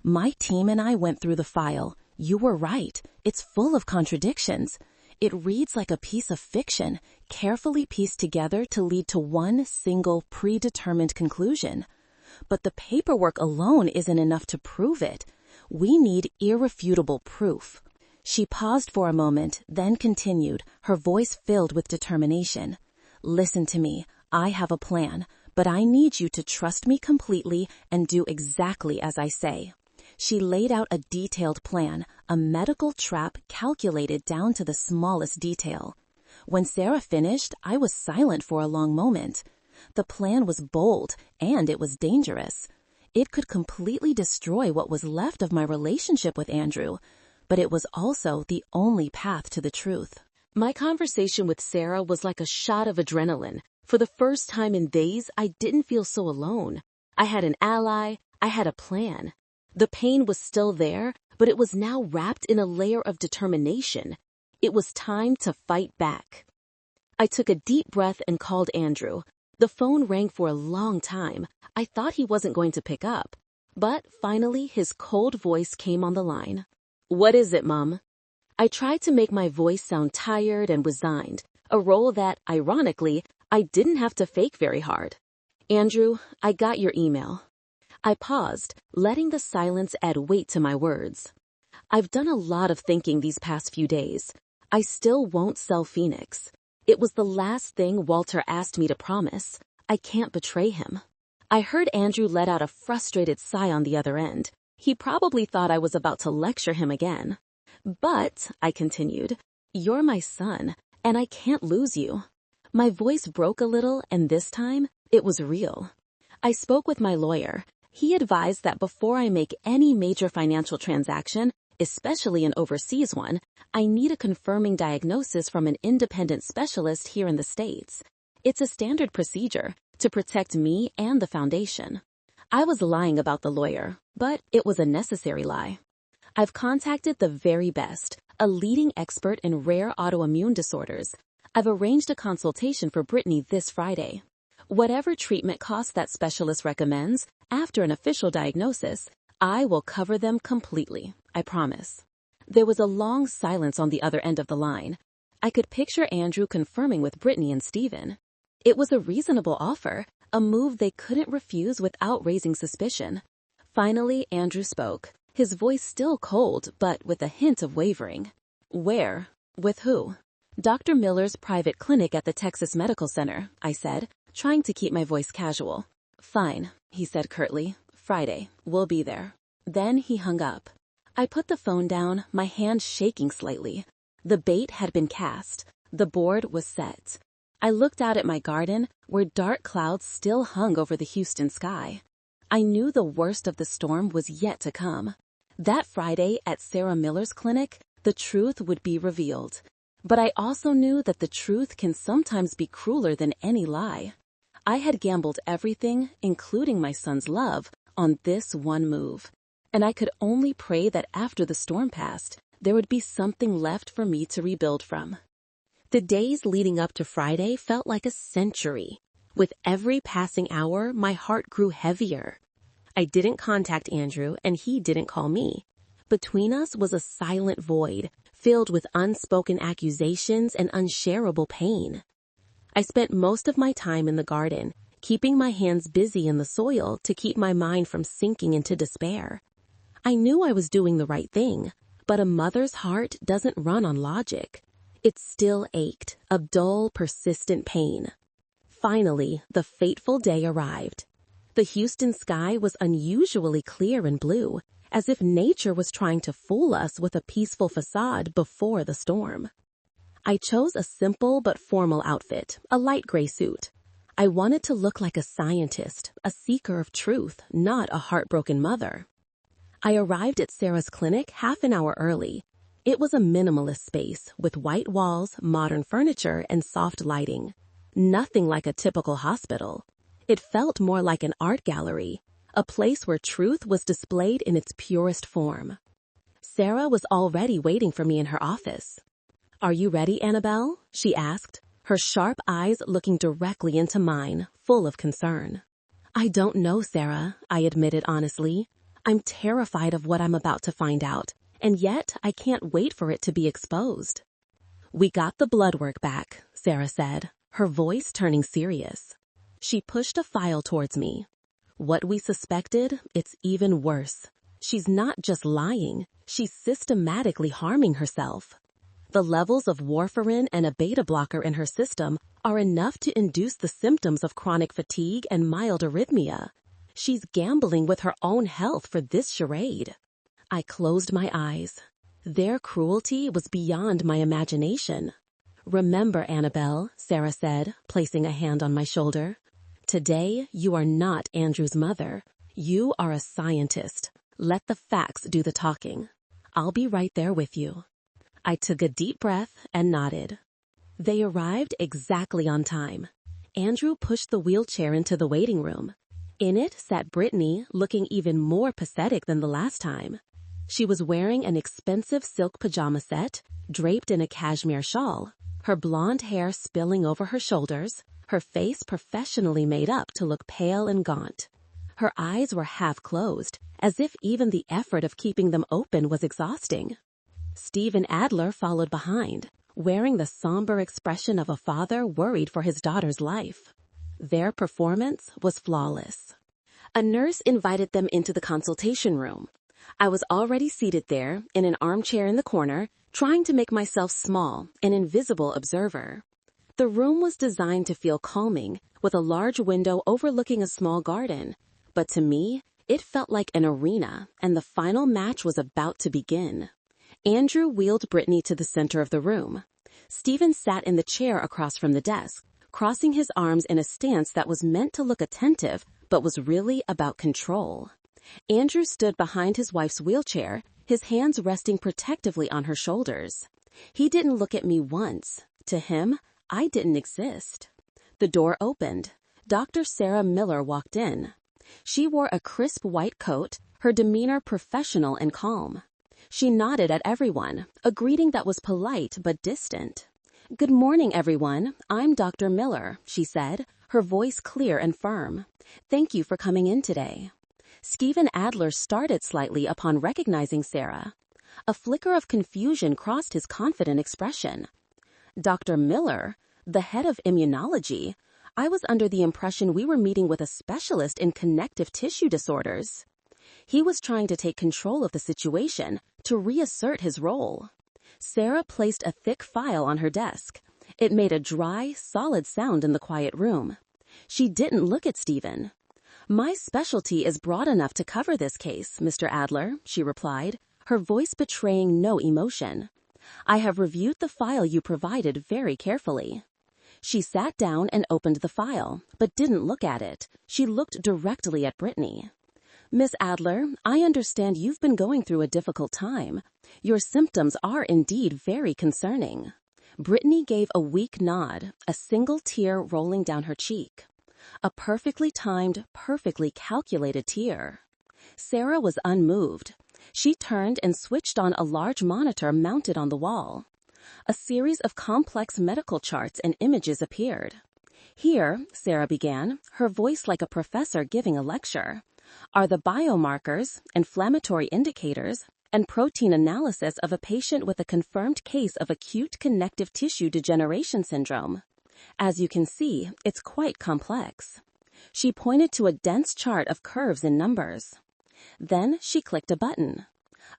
My team and I went through the file. You were right. It's full of contradictions. It reads like a piece of fiction, carefully pieced together to lead to one single predetermined conclusion. But the paperwork alone isn't enough to prove it. We need irrefutable proof. She paused for a moment, then continued, her voice filled with determination. Listen to me. I have a plan, but I need you to trust me completely and do exactly as I say. She laid out a detailed plan, a medical trap calculated down to the smallest detail. When Sarah finished, I was silent for a long moment. The plan was bold, and it was dangerous. It could completely destroy what was left of my relationship with Andrew, but it was also the only path to the truth. My conversation with Sarah was like a shot of adrenaline. For the first time in days, I didn't feel so alone. I had an ally, I had a plan. The pain was still there, but it was now wrapped in a layer of determination. It was time to fight back. I took a deep breath and called Andrew. The phone rang for a long time. I thought he wasn't going to pick up. But finally, his cold voice came on the line. What is it, Mom? I tried to make my voice sound tired and resigned, a role that, ironically, I didn't have to fake very hard. Andrew, I got your email. I paused, letting the silence add weight to my words. I've done a lot of thinking these past few days. I still won't sell Phoenix. It was the last thing Walter asked me to promise. I can't betray him. I heard Andrew let out a frustrated sigh on the other end. He probably thought I was about to lecture him again. But, I continued, you're my son, and I can't lose you. My voice broke a little, and this time, it was real. I spoke with my lawyer. He advised that before I make any major financial transaction, especially an overseas one, I need a confirming diagnosis from an independent specialist here in the States. It's a standard procedure to protect me and the foundation. I was lying about the lawyer, but it was a necessary lie. I've contacted the very best, a leading expert in rare autoimmune disorders. I've arranged a consultation for Brittany this Friday. Whatever treatment costs that specialist recommends, after an official diagnosis, I will cover them completely, I promise. There was a long silence on the other end of the line. I could picture Andrew confirming with Brittany and Stephen. It was a reasonable offer, a move they couldn't refuse without raising suspicion. Finally, Andrew spoke, his voice still cold, but with a hint of wavering. Where? With who? Dr. Miller's private clinic at the Texas Medical Center, I said, trying to keep my voice casual. Fine, he said curtly. Friday. We'll be there. Then he hung up. I put the phone down, my hand shaking slightly. The bait had been cast. The board was set. I looked out at my garden, where dark clouds still hung over the Houston sky. I knew the worst of the storm was yet to come. That Friday at Sarah Miller's clinic, the truth would be revealed. But I also knew that the truth can sometimes be crueler than any lie. I had gambled everything, including my son's love, on this one move. And I could only pray that after the storm passed, there would be something left for me to rebuild from. The days leading up to Friday felt like a century. With every passing hour, my heart grew heavier. I didn't contact Andrew, and he didn't call me. Between us was a silent void, filled with unspoken accusations and unshareable pain. I spent most of my time in the garden, keeping my hands busy in the soil to keep my mind from sinking into despair. I knew I was doing the right thing, but a mother's heart doesn't run on logic. It still ached, a dull, persistent pain. Finally, the fateful day arrived. The Houston sky was unusually clear and blue, as if nature was trying to fool us with a peaceful facade before the storm. I chose a simple but formal outfit, a light gray suit. I wanted to look like a scientist, a seeker of truth, not a heartbroken mother. I arrived at Sarah's clinic half an hour early. It was a minimalist space with white walls, modern furniture, and soft lighting. Nothing like a typical hospital. It felt more like an art gallery, a place where truth was displayed in its purest form. Sarah was already waiting for me in her office. "Are you ready, Annabelle?" she asked, her sharp eyes looking directly into mine, full of concern. "I don't know, Sarah," I admitted honestly. "I'm terrified of what I'm about to find out, and yet I can't wait for it to be exposed." "We got the blood work back," Sarah said, her voice turning serious. She pushed a file towards me. "What we suspected, it's even worse. She's not just lying, she's systematically harming herself. The levels of warfarin and a beta blocker in her system are enough to induce the symptoms of chronic fatigue and mild arrhythmia. She's gambling with her own health for this charade." I closed my eyes. Their cruelty was beyond my imagination. "Remember, Annabelle," Sarah said, placing a hand on my shoulder. "Today, you are not Andrew's mother. You are a scientist. Let the facts do the talking. I'll be right there with you." I took a deep breath and nodded. They arrived exactly on time. Andrew pushed the wheelchair into the waiting room. In it sat Brittany, looking even more pathetic than the last time. She was wearing an expensive silk pajama set, draped in a cashmere shawl, her blonde hair spilling over her shoulders, her face professionally made up to look pale and gaunt. Her eyes were half closed, as if even the effort of keeping them open was exhausting. Stephen Adler followed behind, wearing the somber expression of a father worried for his daughter's life. Their performance was flawless. A nurse invited them into the consultation room. I was already seated there, in an armchair in the corner, trying to make myself small, an invisible observer. The room was designed to feel calming, with a large window overlooking a small garden. But to me, it felt like an arena, and the final match was about to begin. Andrew wheeled Brittany to the center of the room. Stephen sat in the chair across from the desk, crossing his arms in a stance that was meant to look attentive, but was really about control. Andrew stood behind his wife's wheelchair, his hands resting protectively on her shoulders. He didn't look at me once. To him, I didn't exist. The door opened. Dr. Sarah Miller walked in. She wore a crisp white coat, her demeanor professional and calm. She nodded at everyone, a greeting that was polite but distant. "Good morning, everyone. I'm Dr. Miller," she said, her voice clear and firm. "Thank you for coming in today." Stephen Adler started slightly upon recognizing Sarah. A flicker of confusion crossed his confident expression. "Dr. Miller, the head of immunology? I was under the impression we were meeting with a specialist in connective tissue disorders." He was trying to take control of the situation, to reassert his role. Sarah placed a thick file on her desk. It made a dry, solid sound in the quiet room. She didn't look at Stephen. "My specialty is broad enough to cover this case, Mr. Adler," she replied, her voice betraying no emotion. "I have reviewed the file you provided very carefully." She sat down and opened the file, but didn't look at it. She looked directly at Brittany. "Miss Adler, I understand you've been going through a difficult time. Your symptoms are indeed very concerning." Brittany gave a weak nod, a single tear rolling down her cheek. A perfectly timed, perfectly calculated tear. Sarah was unmoved. She turned and switched on a large monitor mounted on the wall. A series of complex medical charts and images appeared. "Here," Sarah began, her voice like a professor giving a lecture, "are the biomarkers, inflammatory indicators, and protein analysis of a patient with a confirmed case of acute connective tissue degeneration syndrome. As you can see, it's quite complex." She pointed to a dense chart of curves and numbers. Then she clicked a button.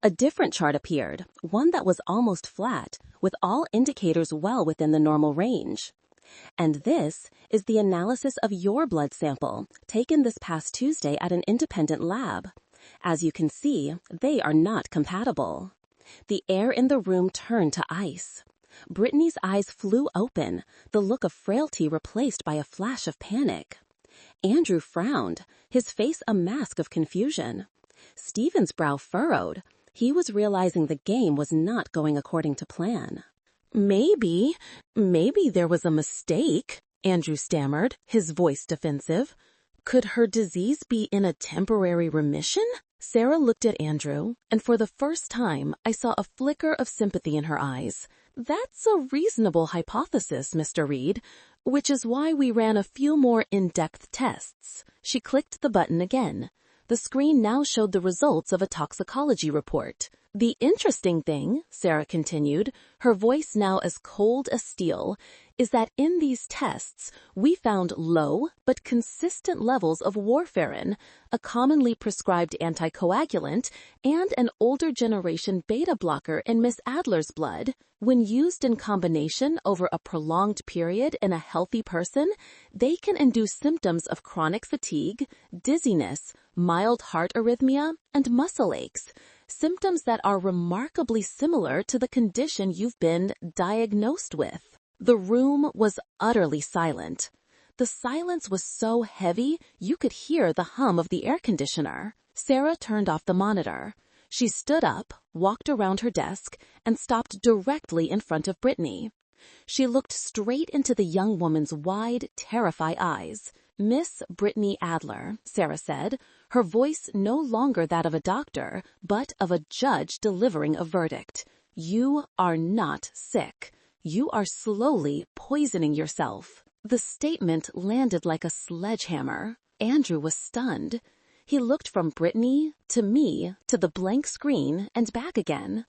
A different chart appeared, one that was almost flat, with all indicators well within the normal range. "And this is the analysis of your blood sample, taken this past Tuesday at an independent lab. As you can see, they are not compatible." The air in the room turned to ice. Brittany's eyes flew open, the look of frailty replaced by a flash of panic. Andrew frowned, his face a mask of confusion. Stephen's brow furrowed. He was realizing the game was not going according to plan. Maybe there was a mistake," Andrew stammered, his voice defensive. "Could her disease be in a temporary remission?" Sarah looked at Andrew, and for the first time I saw a flicker of sympathy in her eyes. "That's a reasonable hypothesis, Mr. Reed, which is why we ran a few more in-depth tests." She clicked the button again. The screen now showed the results of a toxicology report. "The interesting thing," Sarah continued, her voice now as cold as steel, "is that in these tests, we found low but consistent levels of warfarin, a commonly prescribed anticoagulant, and an older generation beta blocker in Miss Adler's blood. When used in combination over a prolonged period in a healthy person, they can induce symptoms of chronic fatigue, dizziness, mild heart arrhythmia, and muscle aches, symptoms that are remarkably similar to the condition you've been diagnosed with." The room was utterly silent. The silence was so heavy you could hear the hum of the air conditioner. Sarah turned off the monitor. She stood up, walked around her desk, and stopped directly in front of Brittany. She looked straight into the young woman's wide, terrified eyes. "Miss Brittany Adler," Sarah said, her voice no longer that of a doctor, but of a judge delivering a verdict. "You are not sick. You are slowly poisoning yourself." The statement landed like a sledgehammer. Andrew was stunned. He looked from Brittany to me to the blank screen and back again.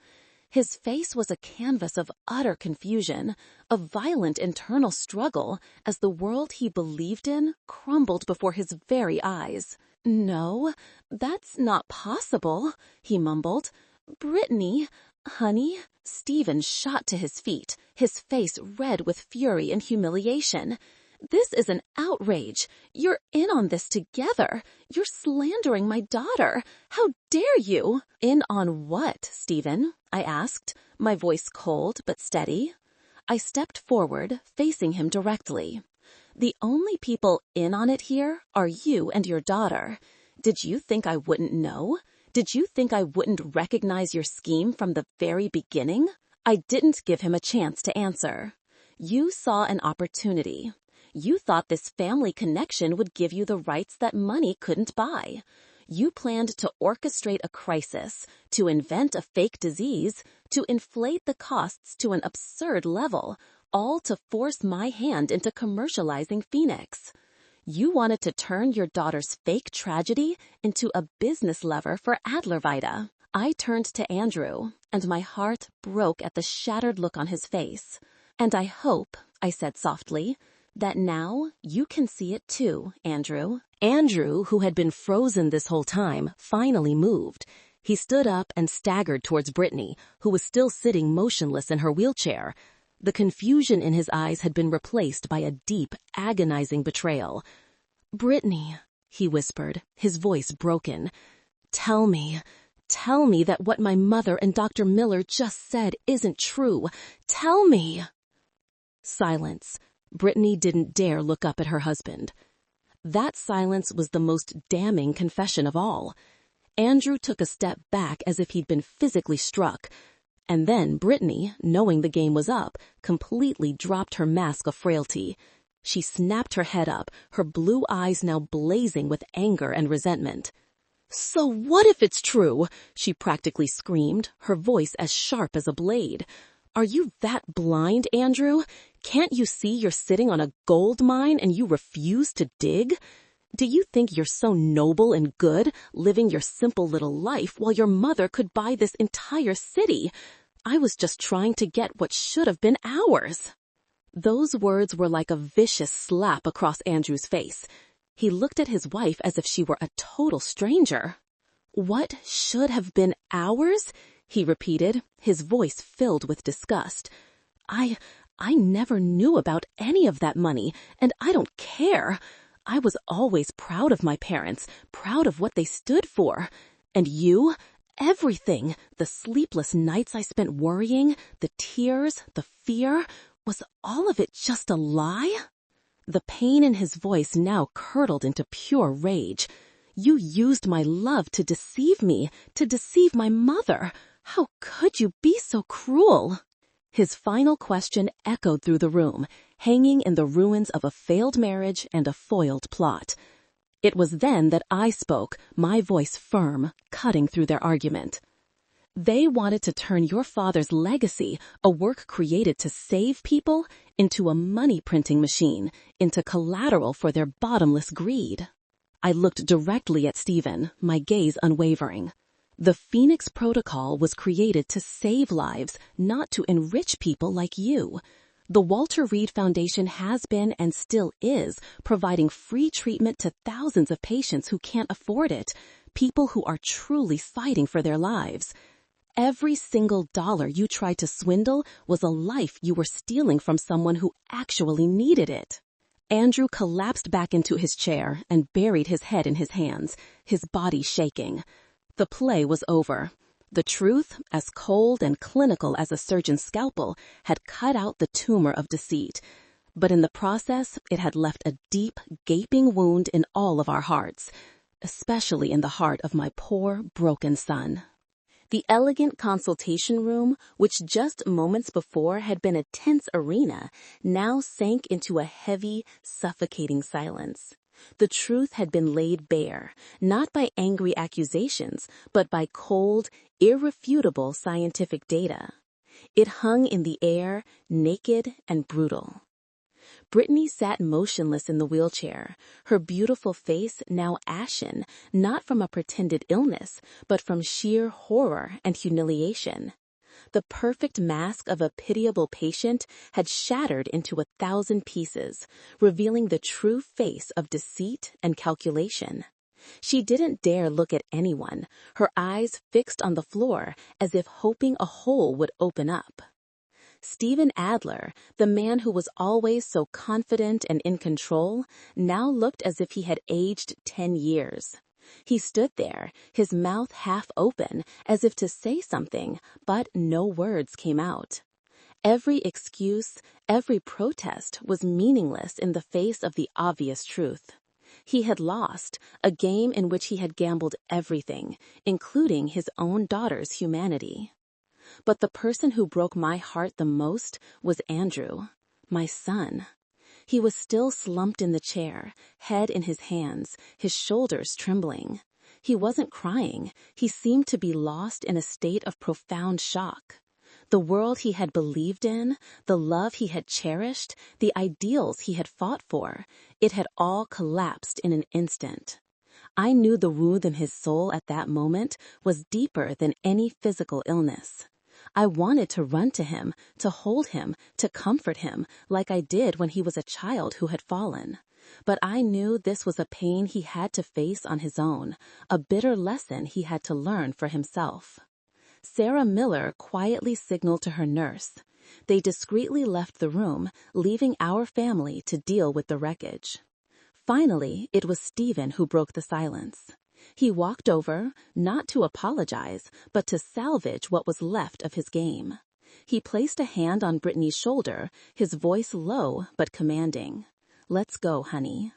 His face was a canvas of utter confusion, a violent internal struggle as the world he believed in crumbled before his very eyes. "No, that's not possible," he mumbled. "Brittany, honey." Stephen shot to his feet, his face red with fury and humiliation. "This is an outrage. You're in on this together. You're slandering my daughter. How dare you?" "In on what, Stephen?" I asked, my voice cold but steady. I stepped forward, facing him directly. "The only people in on it here are you and your daughter. Did you think I wouldn't know? Did you think I wouldn't recognize your scheme from the very beginning?" I didn't give him a chance to answer. "You saw an opportunity. You thought this family connection would give you the rights that money couldn't buy. You planned to orchestrate a crisis, to invent a fake disease, to inflate the costs to an absurd level, all to force my hand into commercializing Phoenix. You wanted to turn your daughter's fake tragedy into a business lever for Adlerweide." I turned to Andrew, and my heart broke at the shattered look on his face. "And I hope," I said softly, "that now you can see it too, Andrew." Andrew, who had been frozen this whole time, finally moved. He stood up and staggered towards Brittany, who was still sitting motionless in her wheelchair. The confusion in his eyes had been replaced by a deep, agonizing betrayal. "Brittany, he whispered, his voice broken. Tell me that what my mother and Dr. Miller just said isn't true. Tell me. Silence. Brittany didn't dare look up at her husband. That silence was the most damning confession of all. Andrew took a step back as if he'd been physically struck. And then Brittany, knowing the game was up, completely dropped her mask of frailty. She snapped her head up, her blue eyes now blazing with anger and resentment. "So what if it's true?" she practically screamed, her voice as sharp as a blade. "Are you that blind, Andrew? Can't you see you're sitting on a gold mine and you refuse to dig? Do you think you're so noble and good, living your simple little life while your mother could buy this entire city? I was just trying to get what should have been ours." Those words were like a vicious slap across Andrew's face. He looked at his wife as if she were a total stranger. "What should have been ours?" he repeated, his voice filled with disgust. I never knew about any of that money, and I don't care. I was always proud of my parents, proud of what they stood for. And you? Everything, the sleepless nights I spent worrying, the tears, the fear, was all of it just a lie? The pain in his voice now curdled into pure rage. You used my love to deceive me, to deceive my mother. How could you be so cruel? His final question echoed through the room, hanging in the ruins of a failed marriage and a foiled plot. It was then that I spoke, my voice firm, cutting through their argument. They wanted to turn your father's legacy, a work created to save people, into a money-printing machine, into collateral for their bottomless greed. I looked directly at Stephen, my gaze unwavering. The Phoenix Protocol was created to save lives, not to enrich people like you. The Walter Reed Foundation has been and still is providing free treatment to thousands of patients who can't afford it, people who are truly fighting for their lives. Every single dollar you tried to swindle was a life you were stealing from someone who actually needed it. Andrew collapsed back into his chair and buried his head in his hands, his body shaking. The play was over. The truth, as cold and clinical as a surgeon's scalpel, had cut out the tumor of deceit. But in the process, it had left a deep, gaping wound in all of our hearts, especially in the heart of my poor, broken son. The elegant consultation room, which just moments before had been a tense arena, now sank into a heavy, suffocating silence. The truth had been laid bare, not by angry accusations, but by cold, irrefutable scientific data. It hung in the air, naked and brutal. Brittany sat motionless in the wheelchair, her beautiful face now ashen, not from a pretended illness, but from sheer horror and humiliation. The perfect mask of a pitiable patient had shattered into 1,000 pieces, revealing the true face of deceit and calculation. She didn't dare look at anyone, her eyes fixed on the floor as if hoping a hole would open up. Stephen Adler, the man who was always so confident and in control, now looked as if he had aged 10 years. He stood there, his mouth half open, as if to say something, but no words came out. Every excuse, every protest was meaningless in the face of the obvious truth. He had lost, a game in which he had gambled everything, including his own daughter's humanity. But the person who broke my heart the most was Andrew, my son. He was still slumped in the chair, head in his hands, his shoulders trembling. He wasn't crying. He seemed to be lost in a state of profound shock. The world he had believed in, the love he had cherished, the ideals he had fought for, it had all collapsed in an instant. I knew the wound in his soul at that moment was deeper than any physical illness. I wanted to run to him, to hold him, to comfort him, like I did when he was a child who had fallen. But I knew this was a pain he had to face on his own, a bitter lesson he had to learn for himself. Sarah Miller quietly signaled to her nurse. They discreetly left the room, leaving our family to deal with the wreckage. Finally, it was Stephen who broke the silence. He walked over, not to apologize, but to salvage what was left of his game. He placed a hand on Brittany's shoulder, his voice low but commanding. "Let's go, honey."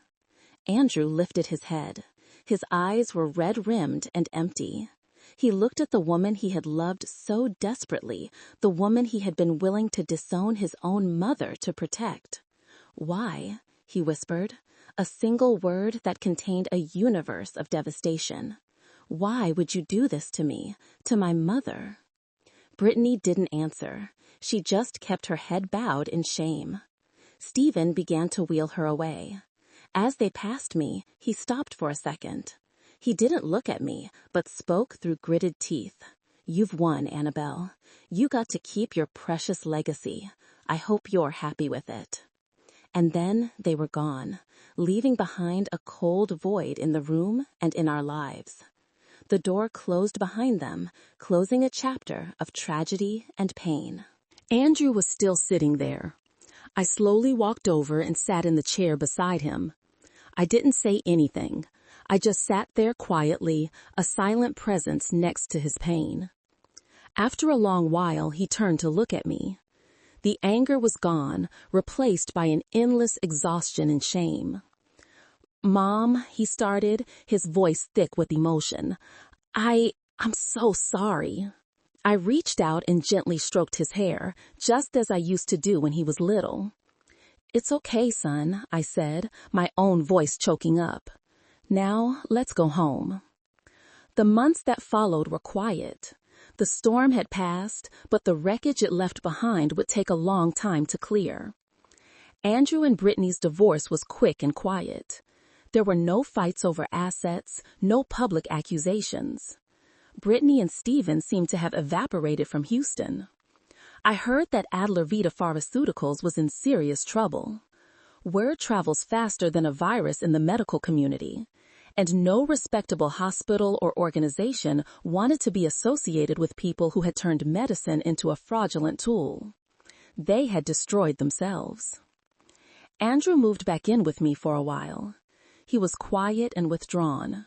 Andrew lifted his head. His eyes were red-rimmed and empty. He looked at the woman he had loved so desperately, the woman he had been willing to disown his own mother to protect. "Why?" he whispered, a single word that contained a universe of devastation. "Why would you do this to me, to my mother?" Brittany didn't answer. She just kept her head bowed in shame. Stephen began to wheel her away. As they passed me, he stopped for a second. He didn't look at me, but spoke through gritted teeth. "You've won, Annabelle. You got to keep your precious legacy. I hope you're happy with it." And then they were gone, leaving behind a cold void in the room and in our lives. The door closed behind them, closing a chapter of tragedy and pain. Andrew was still sitting there. I slowly walked over and sat in the chair beside him. I didn't say anything. I just sat there quietly, a silent presence next to his pain. After a long while, he turned to look at me. The anger was gone, replaced by an endless exhaustion and shame. "Mom," he started, his voice thick with emotion. I'm so sorry." I reached out and gently stroked his hair, just as I used to do when he was little. "It's okay, son," I said, my own voice choking up. "Now, let's go home." The months that followed were quiet. The storm had passed, but the wreckage it left behind would take a long time to clear. Andrew and Brittany's divorce was quick and quiet. There were no fights over assets, no public accusations. Brittany and Stephen seemed to have evaporated from Houston. I heard that Adler Vita Pharmaceuticals was in serious trouble. Word travels faster than a virus in the medical community, and no respectable hospital or organization wanted to be associated with people who had turned medicine into a fraudulent tool. They had destroyed themselves. Andrew moved back in with me for a while. He was quiet and withdrawn.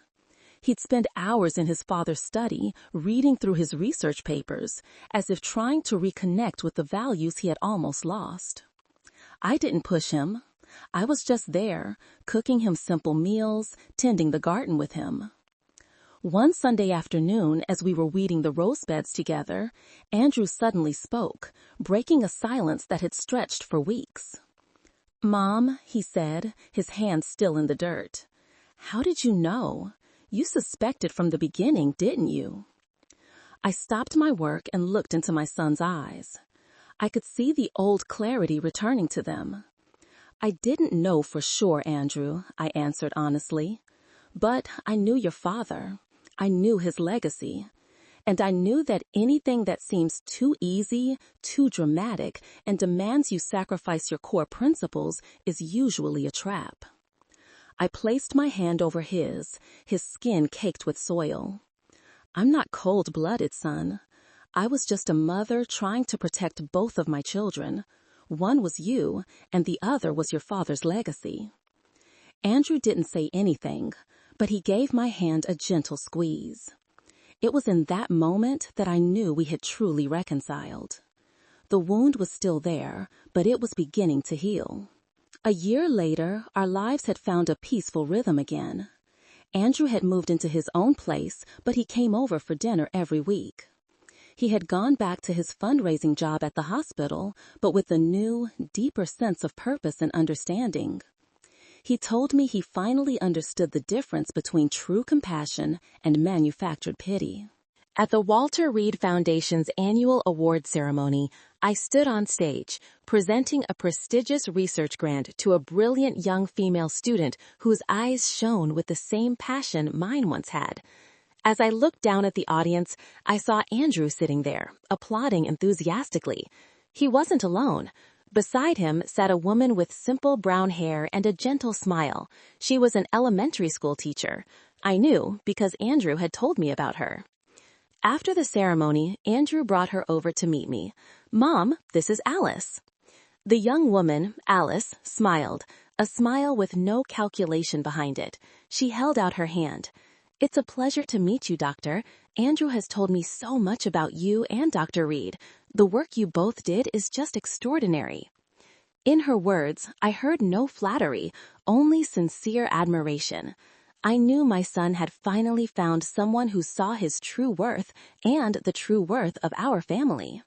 He'd spend hours in his father's study, reading through his research papers, as if trying to reconnect with the values he had almost lost. I didn't push him. I was just there, cooking him simple meals, tending the garden with him. One Sunday afternoon, as we were weeding the rose beds together, Andrew suddenly spoke, breaking a silence that had stretched for weeks. "Mom," he said, his hands still in the dirt. "How did you know? You suspected from the beginning, didn't you?" I stopped my work and looked into my son's eyes. I could see the old clarity returning to them. "I didn't know for sure, Andrew," I answered honestly. "But I knew your father. I knew his legacy. And I knew that anything that seems too easy, too dramatic, and demands you sacrifice your core principles is usually a trap." I placed my hand over his skin caked with soil. "I'm not cold-blooded, son. I was just a mother trying to protect both of my children. One was you, and the other was your father's legacy." Andrew didn't say anything, but he gave my hand a gentle squeeze. It was in that moment that I knew we had truly reconciled. The wound was still there, but it was beginning to heal. A year later, our lives had found a peaceful rhythm again. Andrew had moved into his own place, but he came over for dinner every week. He had gone back to his fundraising job at the hospital, but with a new, deeper sense of purpose and understanding. He told me he finally understood the difference between true compassion and manufactured pity. At the Walter Reed Foundation's annual award ceremony, I stood on stage, presenting a prestigious research grant to a brilliant young female student whose eyes shone with the same passion mine once had. As I looked down at the audience, I saw Andrew sitting there, applauding enthusiastically. He wasn't alone. Beside him sat a woman with simple brown hair and a gentle smile. She was an elementary school teacher. I knew because Andrew had told me about her. After the ceremony, Andrew brought her over to meet me. "Mom, this is Alice." The young woman, Alice, smiled. a smile with no calculation behind it. She held out her hand. "It's a pleasure to meet you, Doctor. Andrew has told me so much about you and Dr. Reed. The work you both did is just extraordinary." In her words, I heard no flattery, only sincere admiration. I knew my son had finally found someone who saw his true worth and the true worth of our family.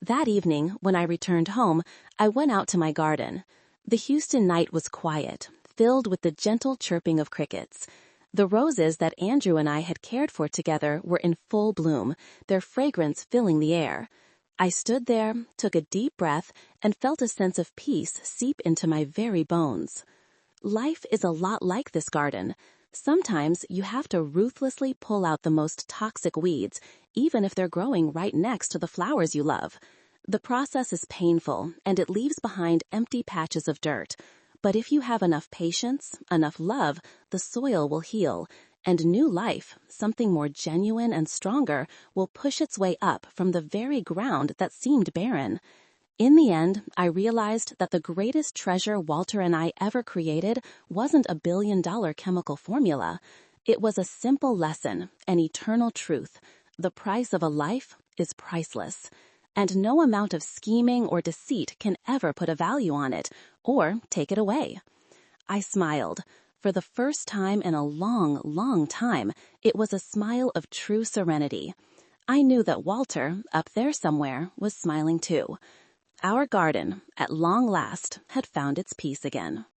That evening, when I returned home, I went out to my garden. The Houston night was quiet, filled with the gentle chirping of crickets. The roses that Andrew and I had cared for together were in full bloom, their fragrance filling the air. I stood there, took a deep breath, and felt a sense of peace seep into my very bones. Life is a lot like this garden. Sometimes you have to ruthlessly pull out the most toxic weeds, even if they're growing right next to the flowers you love. The process is painful, and it leaves behind empty patches of dirt. But if you have enough patience, enough love, the soil will heal, and new life, something more genuine and stronger, will push its way up from the very ground that seemed barren. In the end, I realized that the greatest treasure Walter and I ever created wasn't a billion-dollar chemical formula. It was a simple lesson, an eternal truth. The price of a life is priceless, and no amount of scheming or deceit can ever put a value on it or take it away. I smiled. For the first time in a long, long time, it was a smile of true serenity. I knew that Walter, up there somewhere, was smiling too. Our garden, at long last, had found its peace again.